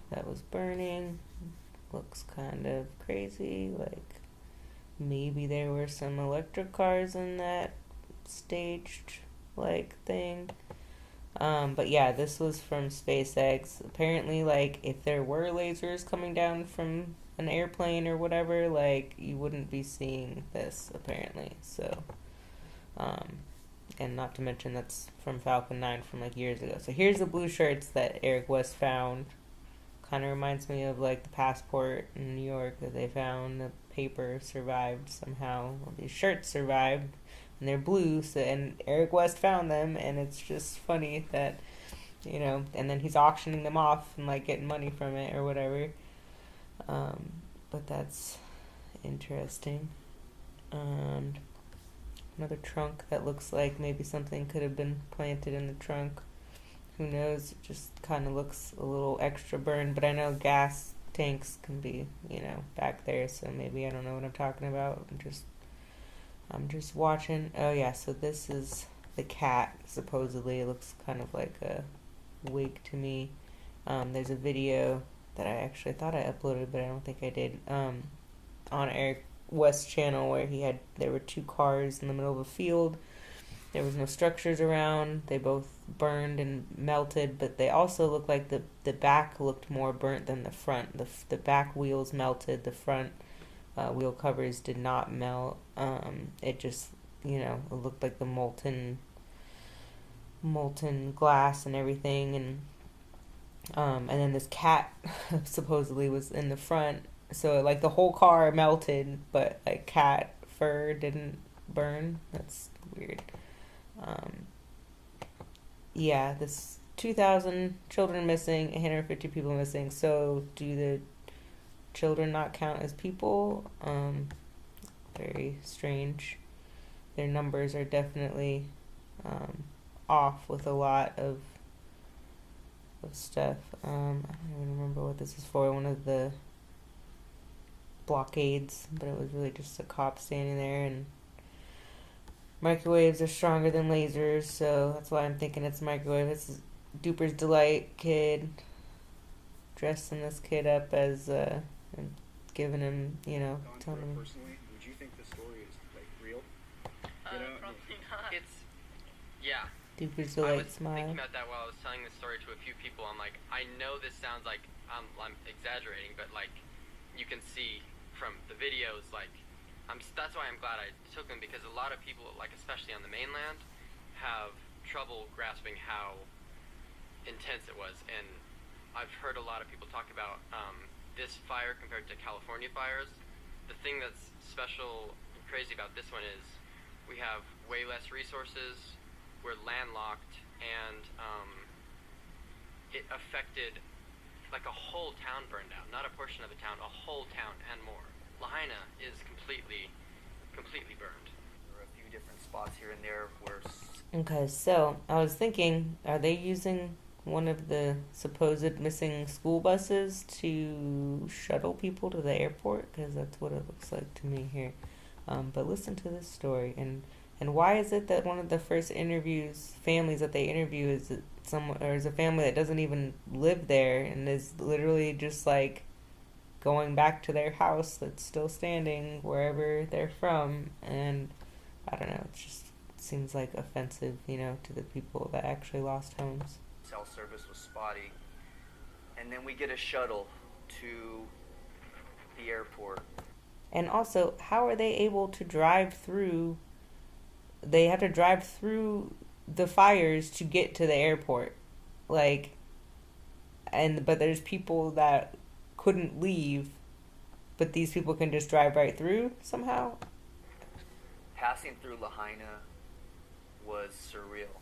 that was burning. Looks kind of crazy, like maybe there were some electric cars in that staged like thing. But yeah, this was from SpaceX. Apparently, like, if there were lasers coming down from an airplane or whatever, like, you wouldn't be seeing this, apparently. So, and not to mention that's from Falcon 9 from, like, years ago. So here's the blue shirts that Eric West found. Kind of reminds me of, like, the passport in New York that they found. The paper survived somehow. Well, these shirts survived. And they're blue, so, and Eric West found them, and it's just funny that, you know, and then he's auctioning them off and, like, getting money from it or whatever. But that's interesting. And another trunk that looks like maybe something could have been planted in the trunk. Who knows? It just kind of looks a little extra burned, but I know gas tanks can be, you know, back there, so maybe I don't know what I'm talking about. I'm just watching. Oh yeah, so this is the cat, supposedly. It looks kind of like a wig to me. There's a video that I actually thought I uploaded, but I don't think I did, on Eric West's channel, where there were two cars in the middle of a field. There was no structures around. They both burned and melted, but they also looked like the back looked more burnt than the front. The back wheels melted, the front wheel covers did not melt. It just, you know, it looked like the molten glass and everything, and then this cat supposedly was in the front, so like the whole car melted, but like cat fur didn't burn. That's weird. Yeah, this 2,000 children missing, 150 people missing. So do the children not count as people? Very strange. Their numbers are definitely off with a lot of stuff. I don't even remember what this is for. One of the blockades, but it was really just a cop standing there. And microwaves are stronger than lasers, so that's why I'm thinking it's microwave. This is Duper's Delight kid, dressing this kid up as and giving him, you know, telling him. Personally, would you think the story is like real? Probably not. Yeah. Duper's I Delight was smile. thinking about that while I was telling this story to a few people. I'm like, I know this sounds like I'm exaggerating, but like, you can see from the videos, like, that's why I'm glad I took them, because a lot of people, like especially on the mainland, have trouble grasping how intense it was. And I've heard a lot of people talk about this fire compared to California fires. The thing that's special and crazy about this one is we have way less resources, we're landlocked, and it affected, like, a whole town burned down, not a portion of a town, a whole town and more. Lahaina is completely burned. There are a few different spots here and there where... Okay, so I was thinking, are they using one of the supposed missing school buses to shuttle people to the airport? Because that's what it looks like to me here. But listen to this story. And why is it that one of the first families that they interview is a family that doesn't even live there and is literally just like going back to their house that's still standing wherever they're from? And I don't know, it just seems like offensive, you know, to the people that actually lost homes. Cell service was spotty, and then we get a shuttle to the airport. And also, how are they able to drive through? They have to drive through the fires to get to the airport, like, but there's people that couldn't leave, but these people can just drive right through somehow. Passing through Lahaina was surreal.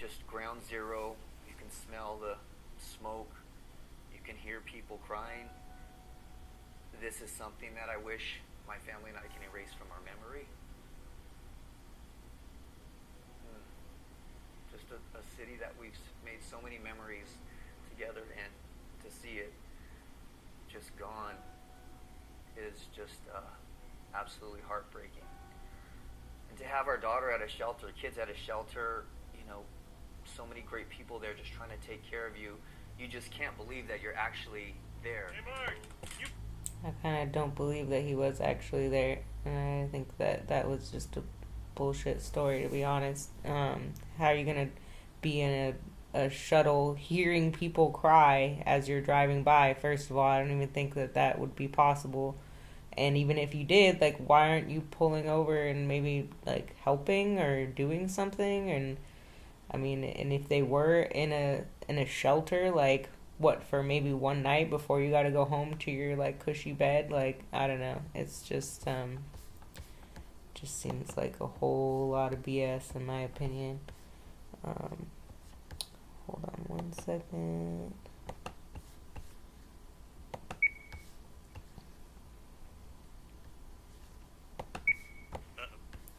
just ground zero. You can smell the smoke. You can hear people crying. This is something that I wish my family and I can erase from our memory. Just a city that we've made so many memories together, and to see it just gone is just absolutely heartbreaking. And to have our daughter at a shelter, kids at a shelter, you know, so many great people there just trying to take care of you. You just can't believe that you're actually there. I kind of don't believe that he was actually there, and I think that was just a bullshit story, to be honest. How are you gonna be in a shuttle hearing people cry as you're driving by? First of all, I don't even think that would be possible. And even if you did, like, why aren't you pulling over and maybe, like, helping or doing something? And I mean, and if they were in a shelter, like, what, for maybe one night before you got to go home to your, like, cushy bed? Like, I don't know. It's just seems like a whole lot of BS, in my opinion. Hold on one second.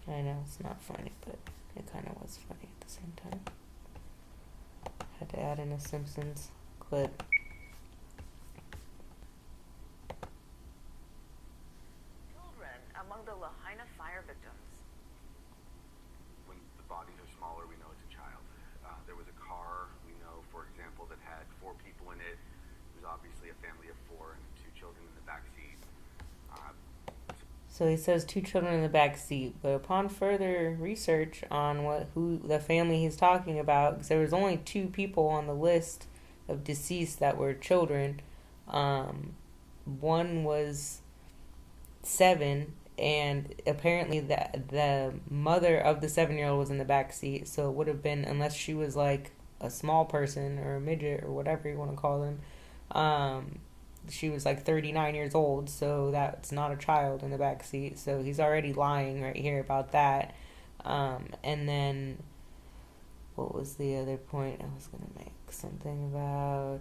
I know it's not funny, but it kind of was funny at the same time. Had to add in a Simpsons clip. Children among the Lahaina fire victims. When the bodies are smaller, we know it's a child. There was a car, we know, for example, that had 4 people in it. It was obviously a family of 4 and 2 children in the back seat. So he says 2 children in the back seat, but upon further research on who the family he's talking about, because there was only 2 people on the list of deceased that were children. One was 7, and apparently the mother of the 7-year-old was in the back seat. So it would have been, unless she was like a small person or a midget or whatever you want to call them. She was like 39 years old, so that's not a child in the back seat. So he's already lying right here about that. And then, what was the other point I was going to make? Something about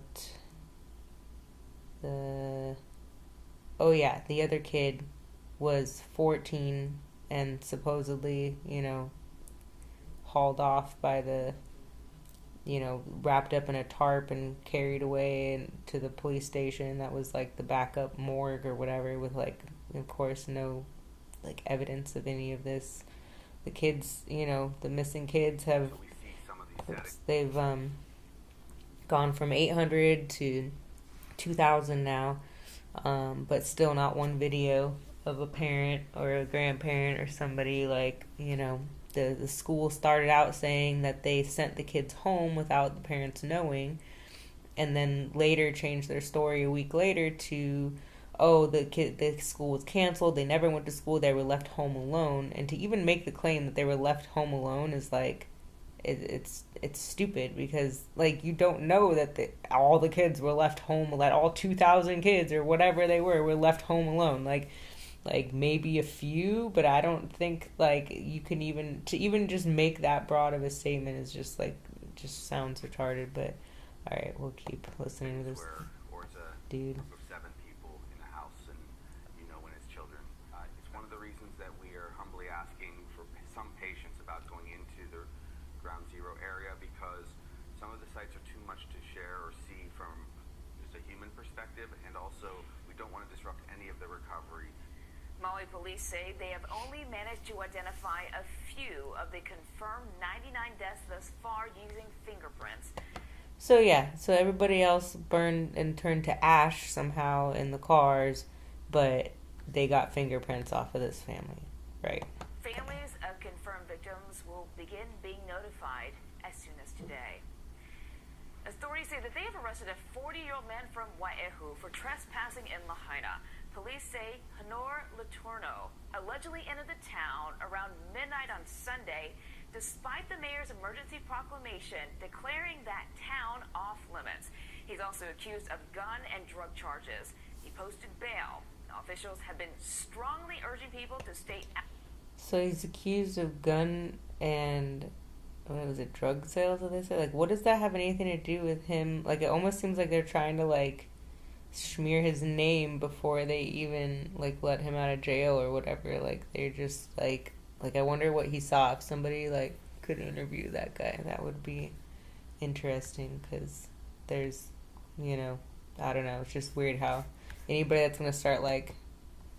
the other kid was 14 and supposedly, hauled off by the, wrapped up in a tarp and carried away to the police station. That was like the backup morgue or whatever, with, like, of course, no, like, evidence of any of this. The kids, the missing kids have, they've gone from 800 to 2,000 now, but still not one video of a parent or a grandparent or somebody, like, the school started out saying that they sent the kids home without the parents knowing, and then later changed their story a week later to, the school was canceled, they never went to school, they were left home alone. And to even make the claim that they were left home alone is like, it's stupid, because, like, you don't know that all the kids were left home, that all 2,000 kids or whatever they were left home alone. Like maybe a few, but I don't think, like, you can even just make that broad of a statement is just, like, just sounds retarded. But all right, we'll keep listening to this dude. Of 7 people in a house, and when it's children. It's one of the reasons that we are humbly asking for some patience about going into the ground zero area, because some of the sites are too much to share or see from just a human perspective, and also we don't want to disrupt any of the recovery. Maui police say they have only managed to identify a few of the confirmed 99 deaths thus far using fingerprints. So everybody else burned and turned to ash somehow in the cars, but they got fingerprints off of this family, right? Families of confirmed victims will begin being notified as soon as today. Authorities say that they have arrested a 40-year-old man from Wai'ehu for trespassing in Lahaina. Police say Honor Letourneau allegedly entered the town around midnight on Sunday, despite the mayor's emergency proclamation declaring that town off limits. He's also accused of gun and drug charges. He posted bail. Officials have been strongly urging people to stay out. So he's accused of gun and what was it, drug sales that they say? Like, what does that have anything to do with him? Like, it almost seems like they're trying to, like, smear his name before they even, like, let him out of jail or whatever. Like, they're just, like, I wonder what he saw. If somebody, like, could interview that guy, that would be interesting, because there's, you know, I don't know, it's just weird how anybody that's going to start, like,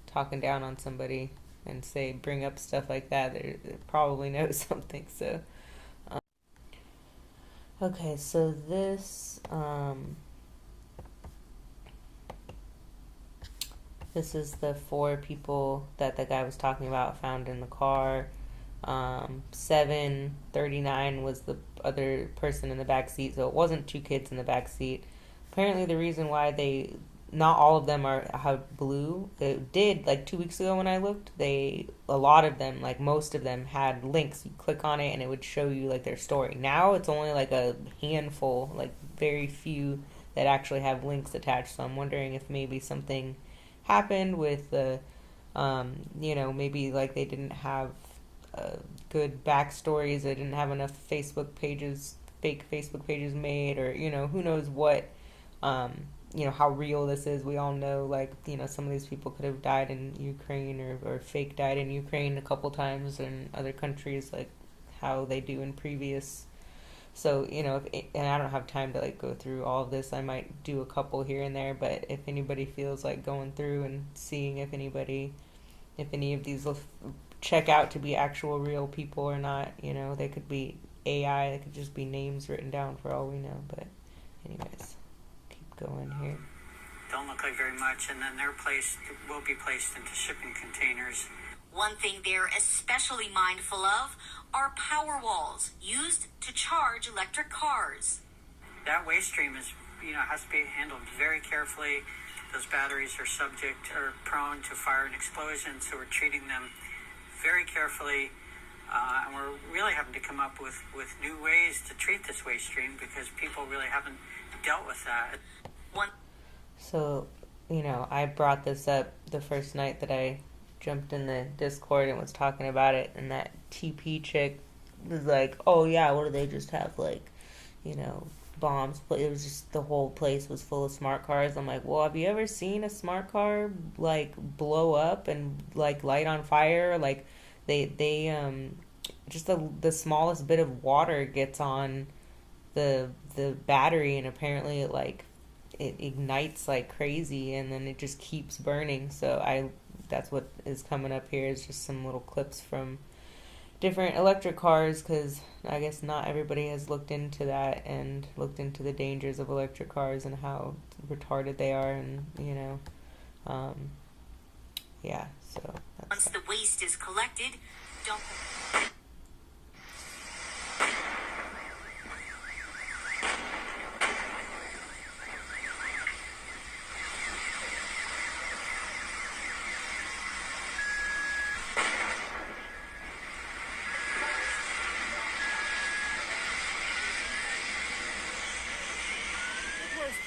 talking down on somebody and say, bring up stuff like that, they probably knows something, so. Okay, so this, this is the 4 people that the guy was talking about found in the car. 739 was the other person in the back seat, so it wasn't 2 kids in the back seat. Apparently, the reason why not all of them have blue. It did, like 2 weeks ago when I looked. A lot of them, like most of them, had links. You click on it and it would show you like their story. Now it's only like a handful, like very few that actually have links attached. So I'm wondering if maybe something happened with the, you know, maybe like they didn't have good backstories. They didn't have enough Facebook pages, fake Facebook pages made, or, you know, who knows what, you know, how real this is. We all know, like, you know, some of these people could have died in Ukraine or fake died in Ukraine a couple times in other countries, like how they do in previous. So, you know, and I don't have time to, like, go through all of this. I might do a couple here and there, but if anybody feels like going through and seeing if any of these will check out to be actual real people or not, you know, they could be AI, they could just be names written down for all we know. But anyways, keep going here. Don't look like very much, and then will be placed into shipping containers. One thing they're especially mindful of are power walls used to charge electric cars. That waste stream has to be handled very carefully. Those batteries are prone to fire and explosion, so we're treating them very carefully. And we're really having to come up with new ways to treat this waste stream because people really haven't dealt with that. So, you know, I brought this up the first night that I jumped in the Discord and was talking about it, and that TP chick was like, oh yeah, what do they just have, like, you know, bombs? But it was just, the whole place was full of smart cars. I'm like, well, have you ever seen a smart car, like, blow up and, like, light on fire? Like, they just the smallest bit of water gets on the battery, and apparently it ignites like crazy, and then it just keeps burning. So that's what is coming up here, is just some little clips from different electric cars, because I guess not everybody has looked into that and looked into the dangers of electric cars and how retarded they are, and, you know, yeah, so once the waste is collected, dump it.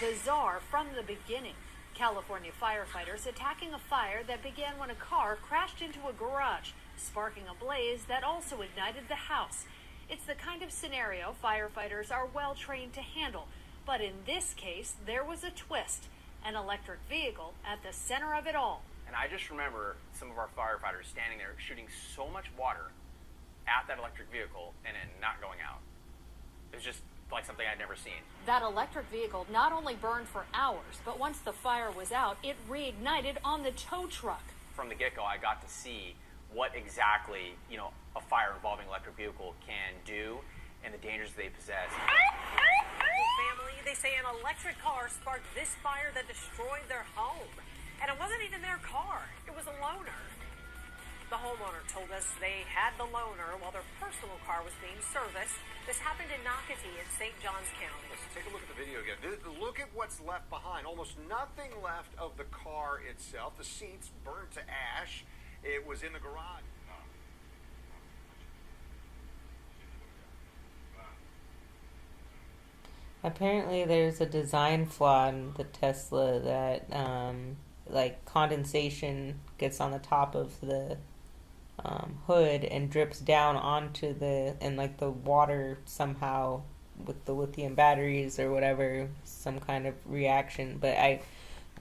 Bizarre from the beginning. California firefighters attacking a fire that began when a car crashed into a garage, sparking a blaze that also ignited the house. It's the kind of scenario firefighters are well trained to handle, but in this case, there was a twist, an electric vehicle at the center of it all. And I just remember some of our firefighters standing there shooting so much water at that electric vehicle and it not going out. It was just like something I'd never seen. That electric vehicle not only burned for hours, but once the fire was out, it reignited on the tow truck. From the get-go, I got to see what exactly, you know, a fire involving electric vehicle can do and the dangers they possess. Family, they say an electric car sparked this fire that destroyed their home. And it wasn't even their car, it was a loaner. The homeowner told us they had the loaner while their personal car was being serviced. This happened in Nocatee in St. Johns County. Let's take a look at the video again. Look at what's left behind. Almost nothing left of the car itself. The seats burned to ash. It was in the garage. Apparently there's a design flaw in the Tesla that, like, condensation gets on the top of the hood and drips down onto and like the water somehow with the lithium batteries or whatever, some kind of reaction. But I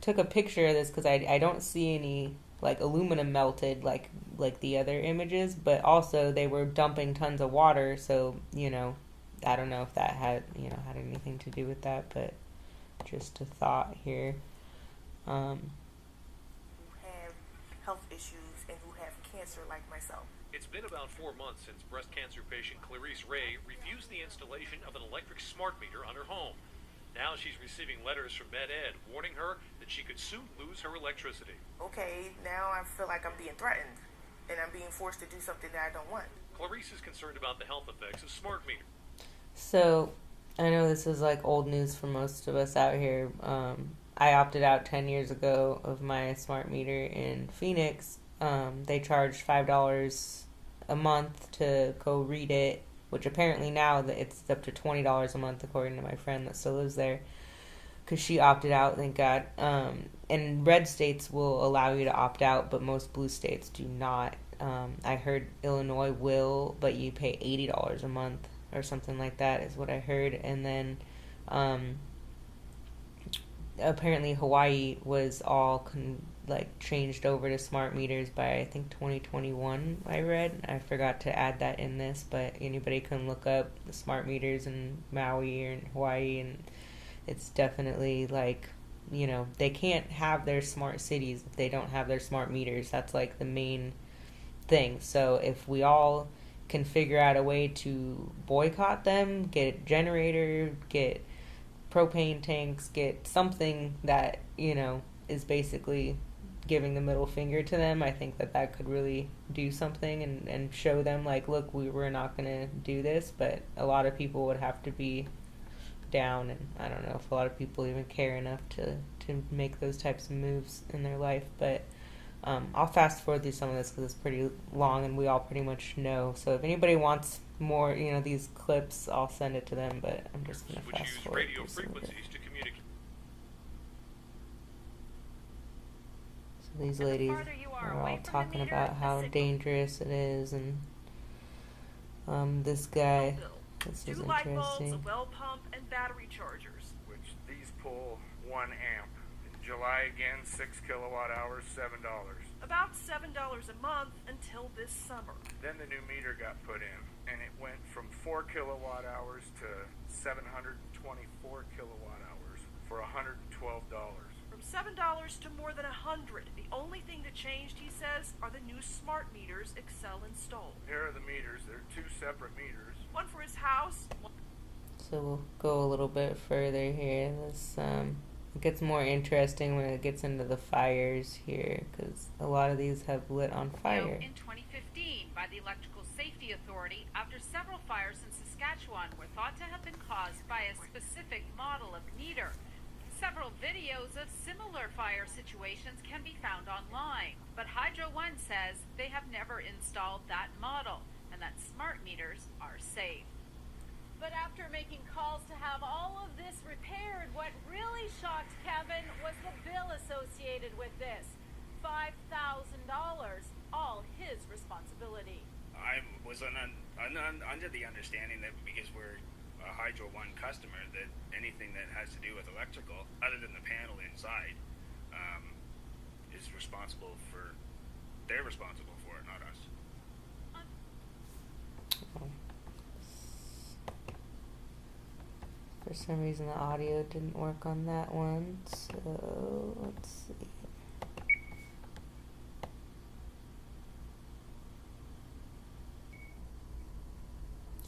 took a picture of this because I don't see any like aluminum melted like the other images, but also they were dumping tons of water, so I don't know if that had anything to do with that, but just a thought here. Who have health issues and who have cancer like myself. It's been about 4 months since breast cancer patient Clarice Ray refused the installation of an electric smart meter on her home. Now she's receiving letters from MedEd warning her that she could soon lose her electricity. Okay, now I feel like I'm being threatened and I'm being forced to do something that I don't want. Clarice is concerned about the health effects of smart meters. So, I know this is like old news for most of us out here. I opted out 10 years ago of my smart meter in Phoenix. They charged $5 a month to go read it, which apparently now that it's up to $20 a month according to my friend that still lives there, because she opted out, thank God. And red states will allow you to opt out, but most blue states do not. I heard Illinois will, but you pay $80 a month or something like that is what I heard. And then apparently Hawaii was all changed over to smart meters by I think 2021. I read. I forgot to add that in this, but anybody can look up the smart meters in Maui or in Hawaii, and it's definitely they can't have their smart cities if they don't have their smart meters. That's like the main thing. So if we all can figure out a way to boycott them, get a generator, get propane tanks, get something that is basically giving the middle finger to them, I think that could really do something and show them look, we're not going to do this. But a lot of people would have to be down, and I don't know if a lot of people even care enough to make those types of moves in their life. But I'll fast forward through some of this because it's pretty long and we all pretty much know. So if anybody wants more these clips, I'll send it to them, but I'm just going to fast forward radio frequencies to communicate. So these ladies are all talking about how dangerous it is, and this guy, this is light bulbs, a interesting. well pump, and battery chargers. Which these pull 1 amp. In July again, 6 kilowatt hours, $7. About $7 a month until this summer. Then the new meter got put in, and it went from 4 kilowatt hours to 724 kilowatt hours for $112. From $7 to more than $100. The only thing that changed, he says, are the new smart meters Excel installed. Here are the meters. They're 2 separate meters. One for his house. So we'll go a little bit further here. This it gets more interesting when it gets into the fires here, because a lot of these have lit on fire. In 2015 by the Electrical Safety Authority after several fires in Saskatchewan were thought to have been caused by a specific model of meter. Several videos of similar fire situations can be found online, but Hydro One says they have never installed that model and that smart meters are safe. But after making calls to have all of this repaired, what really shocked Kevin was the bill associated with this. $5,000, all his responsibility. I was under the understanding that because we're a Hydro One customer, that anything that has to do with electrical, other than the panel inside, is responsible for. They're responsible for it, not us. For some reason the audio didn't work on that one, so let's see.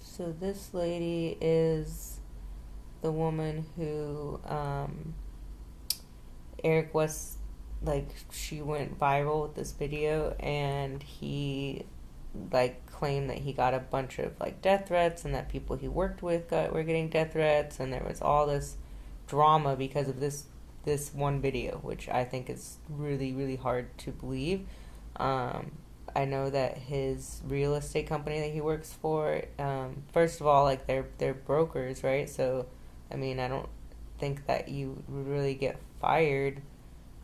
So this lady is the woman who Eric West, she went viral with this video, and he claimed that he got a bunch of death threats, and that people he worked with were getting death threats, and there was all this drama because of this one video, which I think is really, really hard to believe. I know that his real estate company that he works for, first of all, they're brokers, right? So I mean, I don't think that you would really get fired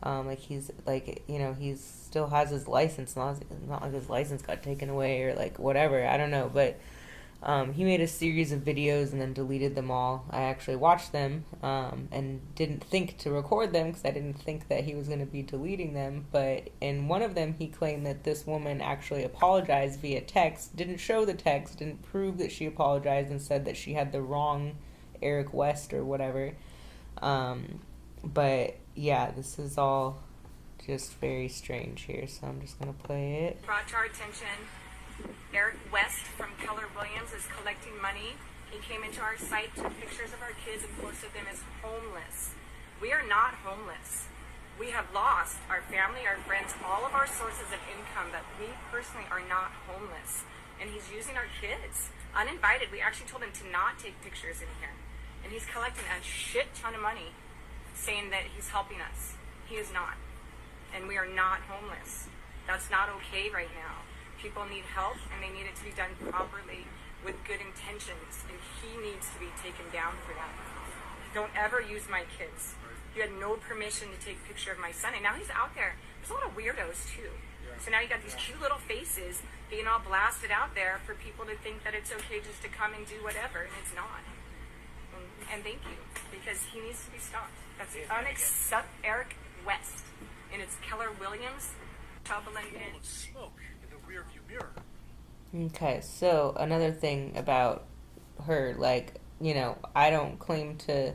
Like he's like, you know, he's still has his license. Not like his license got taken away or like whatever. I don't know, but he made a series of videos and then deleted them all. I actually watched them and didn't think to record them because I didn't think that he was going to be deleting them. But in one of them, he claimed that this woman actually apologized via text, didn't show the text, didn't prove that she apologized, and said that she had the wrong Eric West or whatever. But yeah, this is all just very strange here, so I'm just going to play it. Brought to our attention, Eric West from Keller Williams is collecting money. He came into our site, took pictures of our kids, and posted them as homeless. We are not homeless. We have lost our family, our friends, all of our sources of income, but we personally are not homeless. And he's using our kids, uninvited. We actually told him to not take pictures in here. And he's collecting a shit ton of money, saying that he's helping us. He is not. And we are not homeless. That's not okay right now. People need help, and they need it to be done properly with good intentions, and he needs to be taken down for that. Don't ever use my kids. You had no permission to take a picture of my son, and now he's out there. There's a lot of weirdos, too. So now you got these cute little faces being all blasted out there for people to think that it's okay just to come and do whatever, and it's not. And thank you, because he needs to be stopped. That's unacceptable. Eric West, and it's Keller Williams, Tumbling in. Smoke in the rearview mirror. Okay, so another thing about her, like, you know, I don't claim to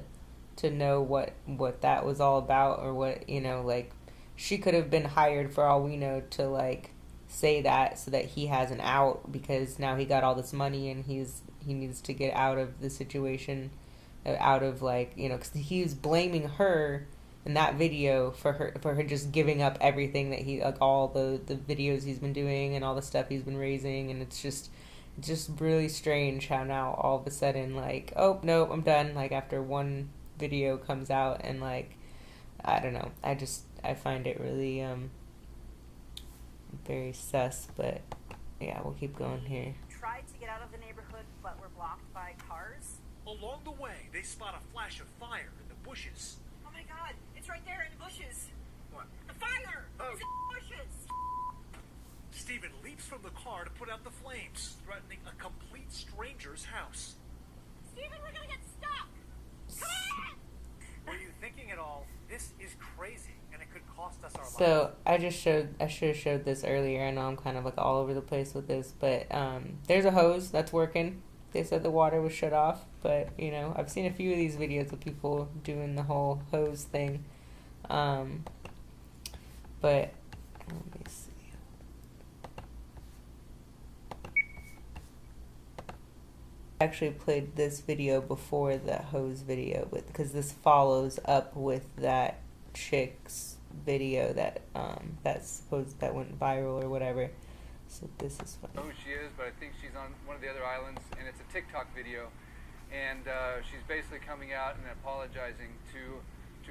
know what that was all about, or what, you know, like, she could have been hired for all we know to, like, say that so that he has an out, because now he got all this money and he needs to get out of the situation, out of, like, you know, because he was blaming her in that video for her just giving up everything that he, like, all the videos he's been doing and all the stuff he's been raising, and it's just really strange how now all of a sudden, like, oh no, I'm done, like, after one video comes out, and, like, I don't know, I find it really very sus. But yeah, we'll keep going here. Tried to get out of the neighborhood but were blocked by cars. Along the way, they spot a flash of fire in the bushes. Oh my god, it's right there in the bushes. What? The fire! Oh. It's in the bushes! Stephen leaps from the car to put out the flames, threatening a complete stranger's house. Stephen, we're gonna get stuck! Come on! Were you thinking at all, this is crazy, and it could cost us our lives? So I should have showed this earlier. I know I'm kind of like all over the place with this, but there's a hose that's working. They said the water was shut off, but, you know, I've seen a few of these videos of people doing the whole hose thing. But let me see. I actually played this video before the hose video, because this follows up with that chick's video that that went viral or whatever. So this is funny. I don't know who she is, but I think she's on one of the other islands, and it's a TikTok video, and she's basically coming out and apologizing to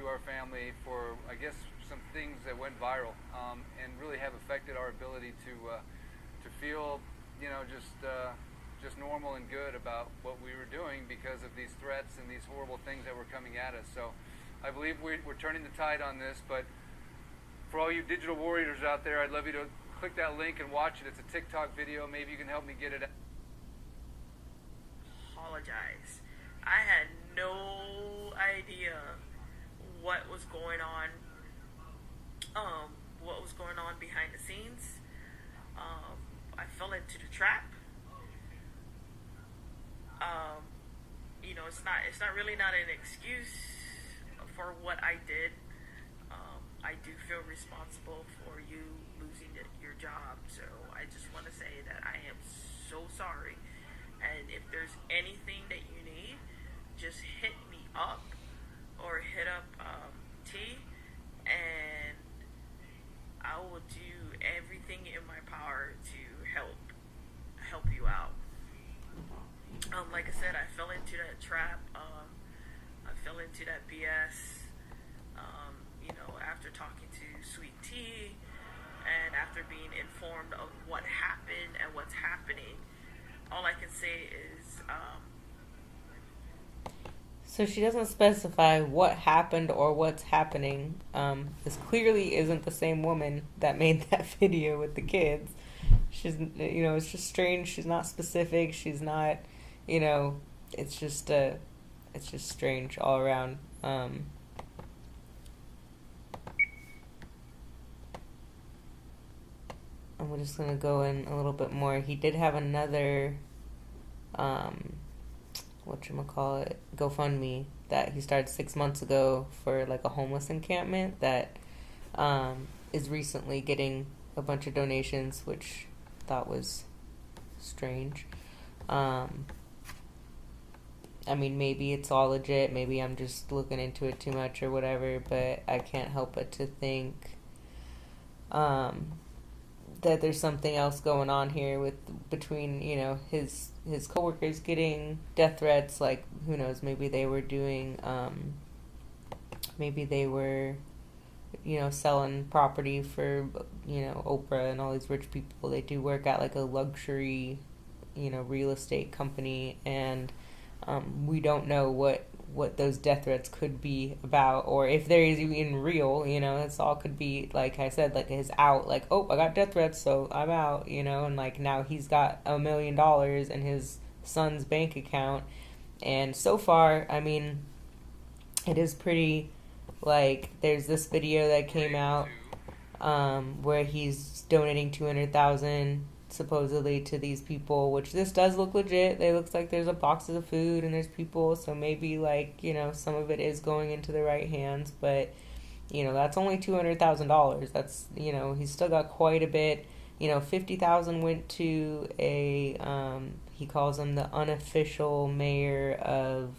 our family for, I guess, some things that went viral, and really have affected our ability to feel, you know, just normal and good about what we were doing because of these threats and these horrible things that were coming at us. So I believe we're turning the tide on this, but for all you digital warriors out there, I'd love you to click that link and watch it. It's a TikTok video. Maybe you can help me get it. Apologize. I had no idea what was going on. What was going on behind the scenes. I fell into the trap. You know, it's not really not an excuse for what I did. I do feel responsible for you losing your job, so I just want to say that I am so sorry, and if there's anything that you need, just hit me up or hit up T, and I will do everything in my power to help you out. Like I said, I fell into that trap. I fell into that BS. You know, after talking to Sweet Tea, and after being informed of what happened and what's happening, all I can say is. So she doesn't specify what happened or what's happening. This clearly isn't the same woman that made that video with the kids. She's, it's just strange. She's not specific. She's not, it's just strange all around. And we're just gonna go in a little bit more. He did have another, whatchamacallit, GoFundMe that he started 6 months ago for like a homeless encampment that is recently getting a bunch of donations, which I thought was strange. I mean, maybe it's all legit, maybe I'm just looking into it too much or whatever, but I can't help but to think that there's something else going on here between his coworkers getting death threats. Like, who knows, maybe they were doing selling property for Oprah and all these rich people. They do work at like a luxury real estate company, and we don't know what those death threats could be about, or if they're even real. It's all could be, like I said, like his out, like, oh, I got death threats, so I'm out, and like now he's got $1 million in his son's bank account. And so far, I mean, it is pretty, like, there's this video that came out where he's donating $200,000 supposedly to these people, which this does look legit. It looks like there's a boxes of food and there's people, so maybe, like, some of it is going into the right hands, but that's only $200,000. That's, he's still got quite a bit. $50,000 went to a he calls him the unofficial mayor of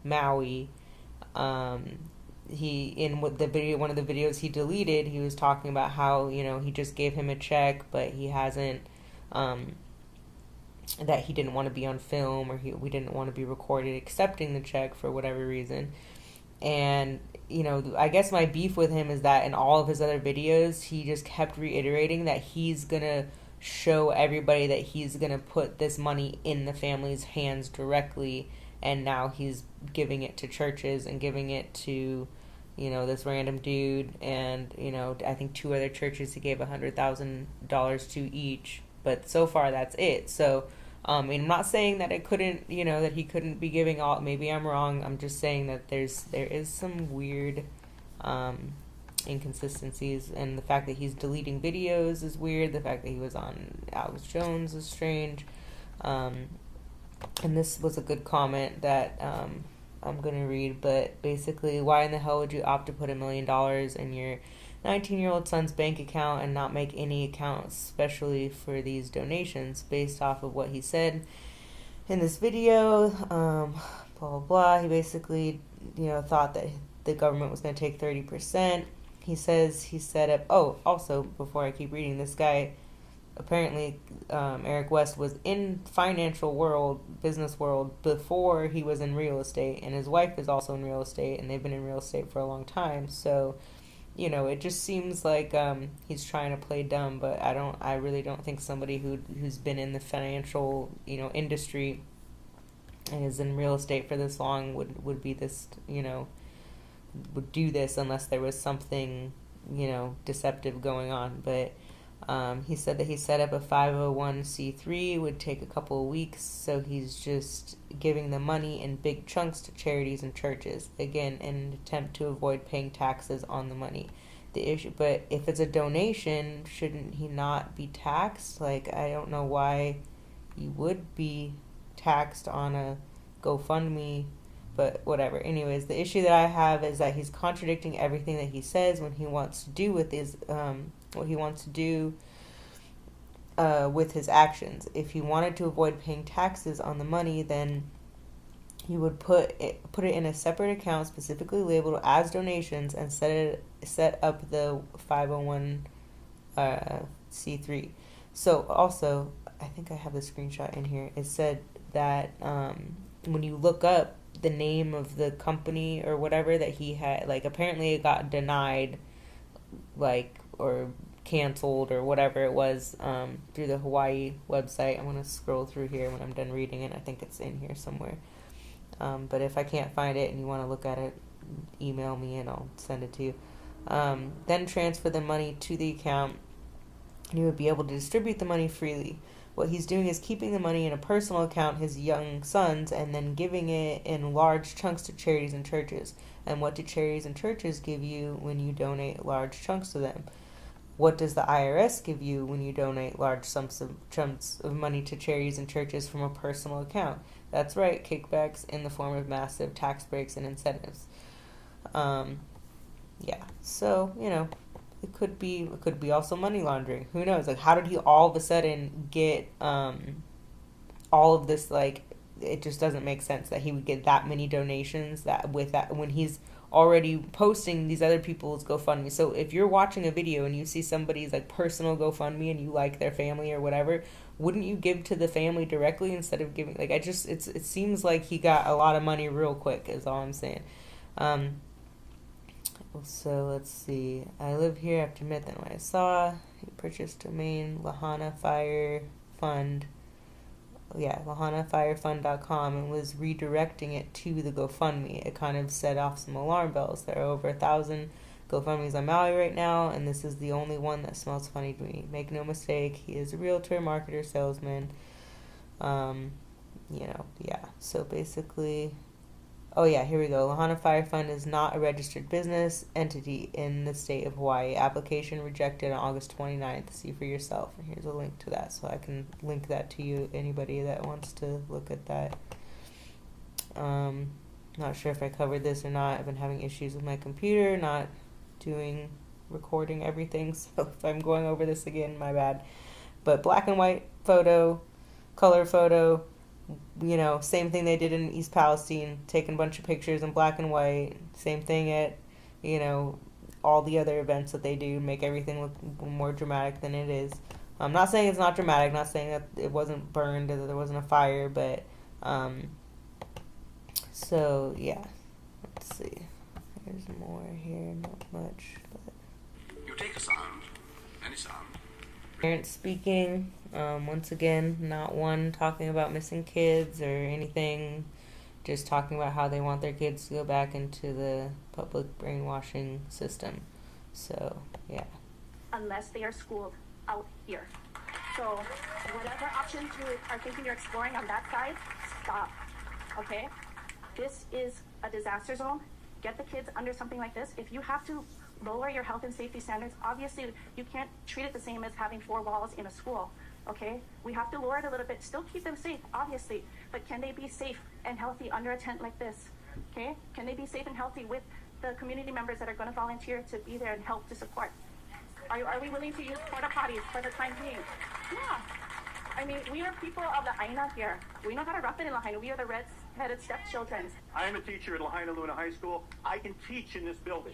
Maui. He, in one of the videos he deleted, he was talking about how he just gave him a check, but he hasn't that he didn't want to be on film, or we didn't want to be recorded accepting the check for whatever reason. And I guess my beef with him is that in all of his other videos he just kept reiterating that he's gonna show everybody that he's gonna put this money in the family's hands directly, and now he's giving it to churches and giving it to this random dude, and I think 2 other churches he gave $100,000 to each. But so far that's it. So I'm not saying that it couldn't, that he couldn't be giving all. Maybe I'm wrong. I'm just saying that there is some weird inconsistencies, and the fact that he's deleting videos is weird. The fact that he was on Alex Jones is strange. And this was a good comment that I'm going to read, but basically, why in the hell would you opt to put $1 million in your 19-year-old son's bank account and not make any accounts, especially for these donations, based off of what he said in this video? Blah, blah, blah. He basically, thought that the government was going to take 30%. He says he set up, also, before I keep reading, this guy, apparently, Eric West was in financial world, business world, before he was in real estate, and his wife is also in real estate, and they've been in real estate for a long time. So, it just seems like he's trying to play dumb, but I really don't think somebody who's been in the financial, industry and is in real estate for this long would be this, would do this unless there was something, deceptive going on. But he said that he set up a 501c3, would take a couple of weeks, so he's just giving the money in big chunks to charities and churches, again, in an attempt to avoid paying taxes on the money. But if it's a donation, shouldn't he not be taxed? Like, I don't know why he would be taxed on a GoFundMe, but whatever. Anyways, the issue that I have is that he's contradicting everything that he says when he wants to do with his what he wants to do with his actions. If he wanted to avoid paying taxes on the money, then he would put it in a separate account specifically labeled as donations and set up the 501c3. So also, I think I have the screenshot in here. It said that when you look up the name of the company or whatever that he had, like, apparently it got denied, like, or canceled or whatever it was, through the Hawaii website. I'm going to scroll through here when I'm done reading it. I think it's in here somewhere. But if I can't find it and you want to look at it, email me and I'll send it to you. Then transfer the money to the account, and you would be able to distribute the money freely. What he's doing is keeping the money in a personal account, his young son's, and then giving it in large chunks to charities and churches. And what do charities and churches give you when you donate large chunks to them? What does the IRS give you when you donate large chunks of money to charities and churches from a personal account? That's right, kickbacks in the form of massive tax breaks and incentives. Yeah, so, you know, it could be also money laundering. Who knows? Like, how did he all of a sudden get all of this? Like, it just doesn't make sense that he would get that many donations when he's already posting these other people's GoFundMe. So if you're watching a video and you see somebody's like personal GoFundMe and you like their family or whatever, wouldn't you give to the family directly instead of giving? Like, it seems like he got a lot of money real quick. Is all I'm saying. So let's see. I live here. I have to admit that when I saw he purchased domain Lahana Fire Fund. Yeah, lahanafirefund.com, and was redirecting it to the GoFundMe. It kind of set off some alarm bells. There are over 1,000 GoFundMes on Maui right now, and this is the only one that smells funny to me. Make no mistake, he is a realtor, marketer, salesman. You know, yeah. So basically, oh yeah, here we go. Lahana Fire Fund is not a registered business entity in the state of Hawaii. Application rejected on August 29th. See for yourself. And here's a link to that, so I can link that to you, anybody that wants to look at that. Not sure if I covered this or not. I've been having issues with my computer, not recording everything, so if I'm going over this again, my bad. But black and white photo, color photo, you know, same thing they did in East Palestine, taking a bunch of pictures in black and white. Same thing at, you know, all the other events that they do, make everything look more dramatic than it is. I'm not saying it's not dramatic, not saying that it wasn't burned or that there wasn't a fire, but, so, yeah. Let's see. There's more here, not much, but... You take a sound, any sound. Parents speaking, once again, not one talking about missing kids or anything, just talking about how they want their kids to go back into the public brainwashing system. So, yeah. Unless they are schooled out here. So, whatever options you are thinking you're exploring on that side, stop. Okay? This is a disaster zone. Get the kids under something like this. If you have to lower your health and safety standards, obviously you can't treat it the same as having 4 walls in a school, okay? We have to lower it a little bit, still keep them safe, obviously, but can they be safe and healthy under a tent like this, okay? Can they be safe and healthy with the community members that are going to volunteer to be there and help to support? Are we willing to use porta potties for the time being? Yeah. I mean, we are people of the Aina here. We know how to rough it in Lahaina. We are the red-headed stepchildren. I am a teacher at Lahaina Luna High School. I can teach in this building.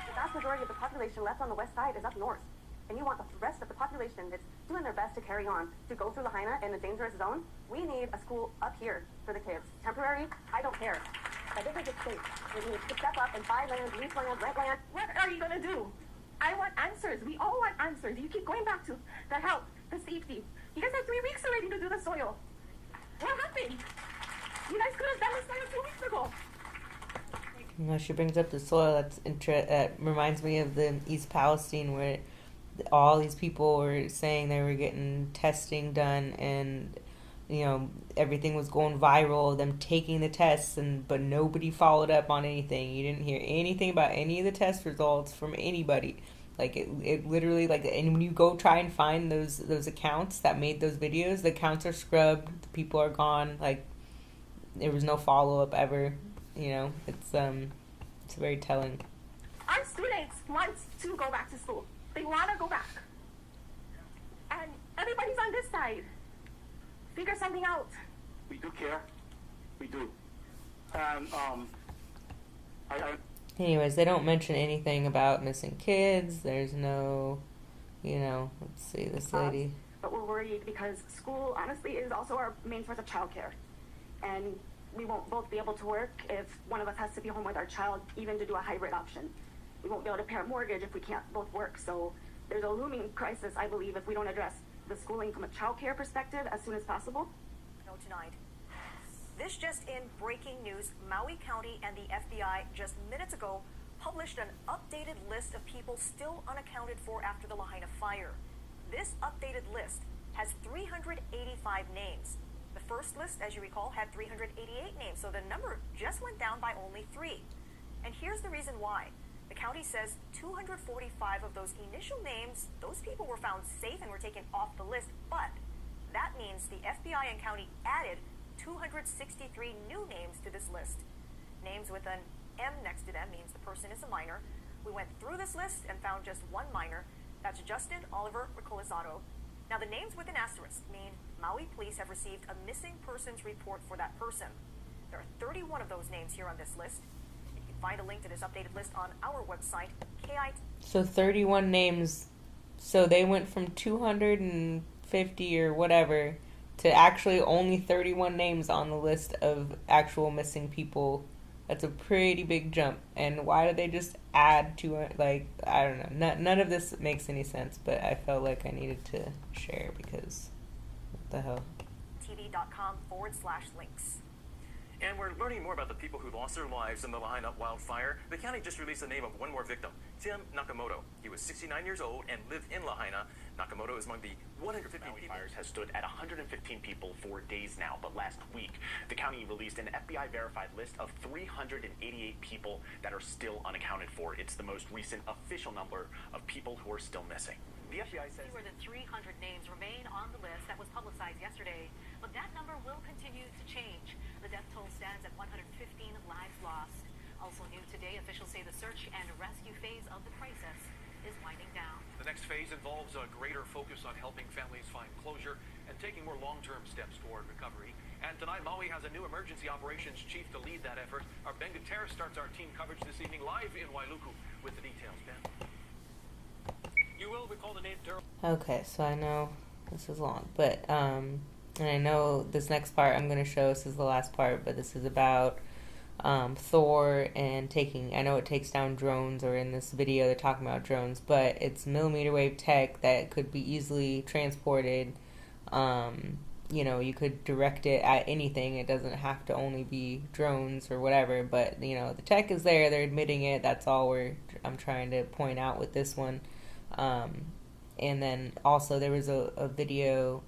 The vast majority of the population left on the west side is up north. And you want the rest of the population that's doing their best to carry on, to go through Lahaina in the dangerous zone. We need a school up here for the kids. Temporary, I don't care. But this is a state. We need to step up and buy land, lease land, rent land. What are you going to do? I want answers. We all want answers. You keep going back to the health, the safety. You guys had 3 weeks already to do the soil. What happened? You guys could have done this soil 2 weeks ago. You know, she brings up the soil. That reminds me of the East Palestine, where all these people were saying they were getting testing done, and you know everything was going viral. Them taking the tests, but nobody followed up on anything. You didn't hear anything about any of the test results from anybody. Like it literally, like, and when you go try and find those accounts that made those videos, the accounts are scrubbed. The people are gone. Like there was no follow up ever. You know, it's very telling. Our students want to go back to school. They want to go back. And everybody's on this side. Figure something out. We do care. We do. Anyways, they don't mention anything about missing kids. There's no, you know, let's see, this lady. But we're worried because school, honestly, is also our main source of childcare. And we won't both be able to work if one of us has to be home with our child, even to do a hybrid option. We won't be able to pay our mortgage if we can't both work. So there's a looming crisis, I believe, if we don't address the schooling from a child care perspective as soon as possible. No, tonight. This just in, breaking news. Maui County and the FBI just minutes ago published an updated list of people still unaccounted for after the Lahaina fire. This updated list has 385 names. The first list, as you recall, had 388 names, so the number just went down by only 3. And here's the reason why. The county says 245 of those initial names, those people were found safe and were taken off the list, but that means the FBI and county added 263 new names to this list. Names with an M next to them means the person is a minor. We went through this list and found just one minor. That's Justin Oliver Ricolizzato. Now, the names with an asterisk mean Maui police have received a missing persons report for that person. There are 31 of those names here on this list. You can find a link to this updated list on our website, KI. So 31 names. So they went from 250 or whatever to actually only 31 names on the list of actual missing people. That's a pretty big jump. And why did they just add to it? Like, I don't know. None of this makes any sense, but I felt like I needed to share because what the hell? TV.com/links. And we're learning more about the people who lost their lives in the Lahaina wildfire. The county just released the name of one more victim, Tim Nakamoto. He was 69 years old and lived in Lahaina. Nakamoto is among the 150 Maui people. Fires has stood at 115 people for days now, but last week, the county released an FBI-verified list of 388 people that are still unaccounted for. It's the most recent official number of people who are still missing. The FBI says fewer than 300 names remain on the list that was publicized yesterday, but that number will continue to change. The death toll stands at 115 lives lost. Also new today, officials say the search and rescue phase of the crisis is winding down. The next phase involves a greater focus on helping families find closure and taking more long-term steps toward recovery. And tonight, Maui has a new emergency operations chief to lead that effort. Our Ben Gutierrez starts our team coverage this evening live in Wailuku with the details. Ben? You will recall the name Daryl. Okay, so I know this is long, but and I know this next part I'm going to show, this is the last part, but this is about Thor and taking, I know it takes down drones, or in this video they're talking about drones, but it's millimeter wave tech that could be easily transported. You know, you could direct it at anything. It doesn't have to only be drones or whatever, but you know, the tech is there, they're admitting it. That's all I'm trying to point out with this one. And then also there was a video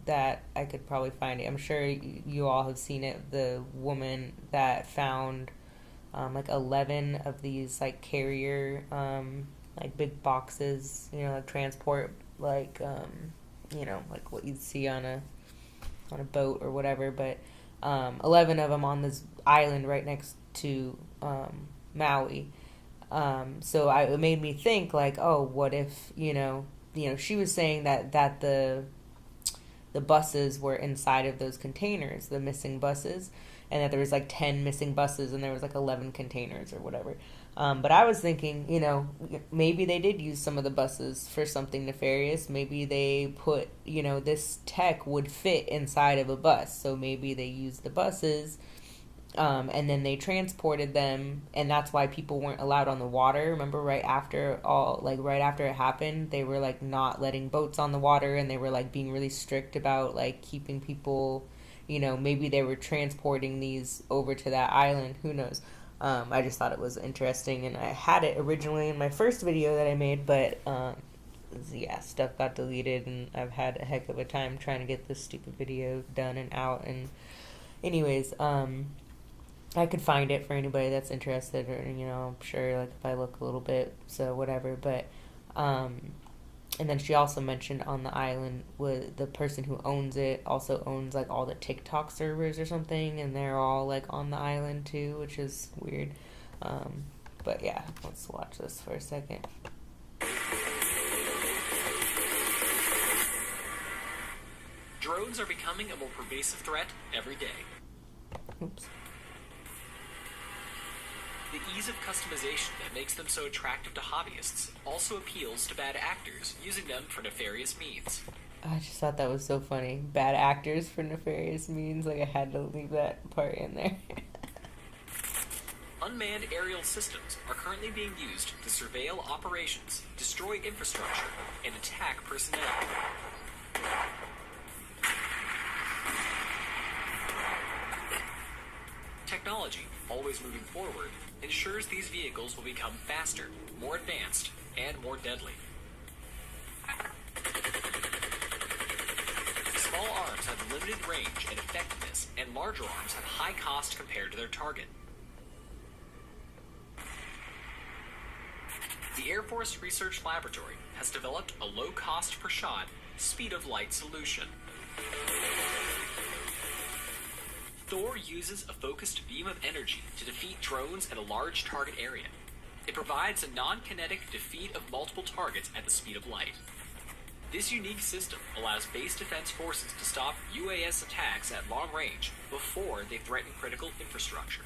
that I could probably find it. I'm sure you all have seen it. The woman that found like 11 of these like carrier like big boxes, you know, like transport, like you know, like what you'd see on a boat or whatever, but 11 of them on this island right next to Maui. So it made me think, like, oh, what if, you know, she was saying that the buses were inside of those containers, the missing buses, and that there was like 10 missing buses and there was like 11 containers or whatever. But I was thinking, you know, maybe they did use some of the buses for something nefarious. Maybe they put, you know, this tech would fit inside of a bus. So maybe they used the buses, and then they transported them, and that's why people weren't allowed on the water. Remember, right after it happened, they were like not letting boats on the water, and they were like being really strict about like keeping people, you know, maybe they were transporting these over to that island. Who knows? I just thought it was interesting, and I had it originally in my first video that I made, but yeah, stuff got deleted, and I've had a heck of a time trying to get this stupid video done and out. And anyways, I could find it for anybody that's interested, or, you know, I'm sure, like, if I look a little bit, so whatever, but, and then she also mentioned on the island, with the person who owns it also owns, like, all the TikTok servers or something, and they're all, like, on the island, too, which is weird, but yeah, let's watch this for a second. Drones are becoming a more pervasive threat every day. Oops. The ease of customization that makes them so attractive to hobbyists also appeals to bad actors using them for nefarious means. I just thought that was so funny. Bad actors for nefarious means. Like, I had to leave that part in there. unmanned aerial systems are currently being used to surveil operations, destroy infrastructure, and attack personnel. Technology, always moving forward, ensures these vehicles will become faster, more advanced, and more deadly. Small arms have limited range and effectiveness, and larger arms have high cost compared to their target. The Air Force Research Laboratory has developed a low cost per shot, speed of light solution. Thor uses a focused beam of energy to defeat drones at a large target area. It provides a non-kinetic defeat of multiple targets at the speed of light. This unique system allows base defense forces to stop UAS attacks at long range before they threaten critical infrastructure.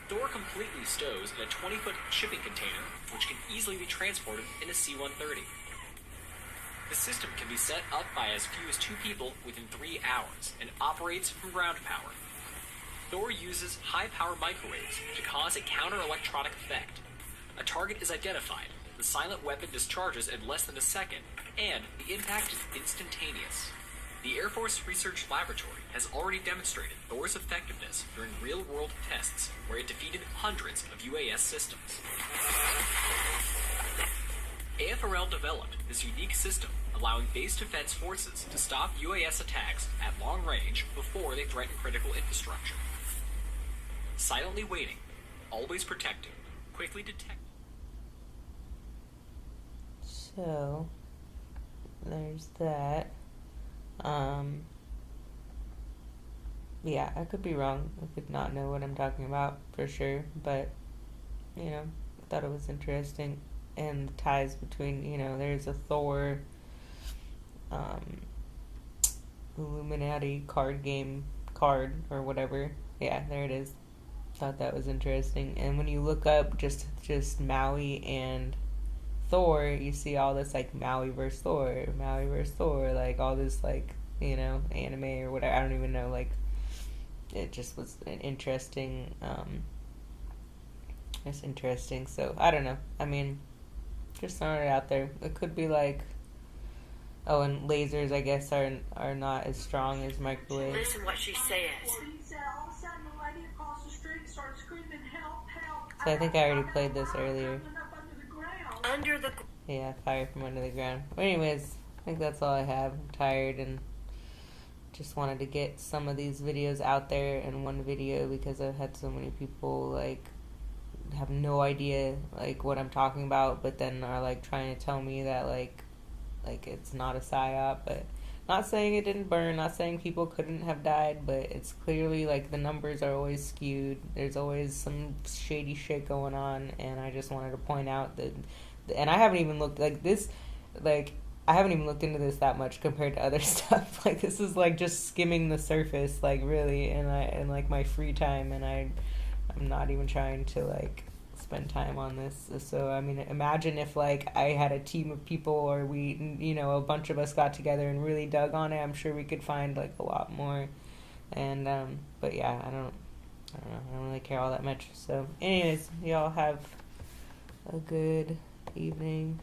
Thor completely stows in a 20-foot shipping container, which can easily be transported in a C-130. The system can be set up by as few as 2 people within 3 hours and operates from ground power. Thor uses high-power microwaves to cause a counter-electronic effect. A target is identified, the silent weapon discharges in less than a second, and the impact is instantaneous. The Air Force Research Laboratory has already demonstrated Thor's effectiveness during real-world tests where it defeated hundreds of UAS systems. AFRL developed this unique system, allowing base defense forces to stop UAS attacks at long range before they threaten critical infrastructure. Silently waiting, always protecting, quickly detect. So, there's that. Yeah, I could be wrong. I could not know what I'm talking about for sure, but, you know, I thought it was interesting. And the ties between, you know, there's a Thor Illuminati card or whatever. Yeah, there it is. Thought that was interesting. And when you look up just Maui and Thor, you see all this like Maui versus Thor, like all this like, you know, anime or whatever. I don't even know, like it just was an interesting it's interesting. So I don't know. I mean, just throwing it out there. It could be like, oh, and lasers, I guess, are not as strong as microwaves. Listen what she says. So I think I already played this earlier. Under the... Yeah, fire from under the ground. But anyways, I think that's all I have. I'm tired and just wanted to get some of these videos out there in one video because I've had so many people, like, have no idea like what I'm talking about, but then are like trying to tell me that like it's not a psyop. But not saying it didn't burn, not saying people couldn't have died, but it's clearly like the numbers are always skewed. There's always some shady shit going on, and I just wanted to point out that. And I haven't even looked like this, like I haven't even looked into this that much compared to other stuff. Like this is like just skimming the surface, like really, and like my free time, and I'm not even trying to like spend time on this. So I mean, imagine if like I had a team of people, or we, you know, a bunch of us got together and really dug on it. I'm sure we could find like a lot more. And but yeah, I don't know. I don't really care all that much. So anyways, y'all have a good evening.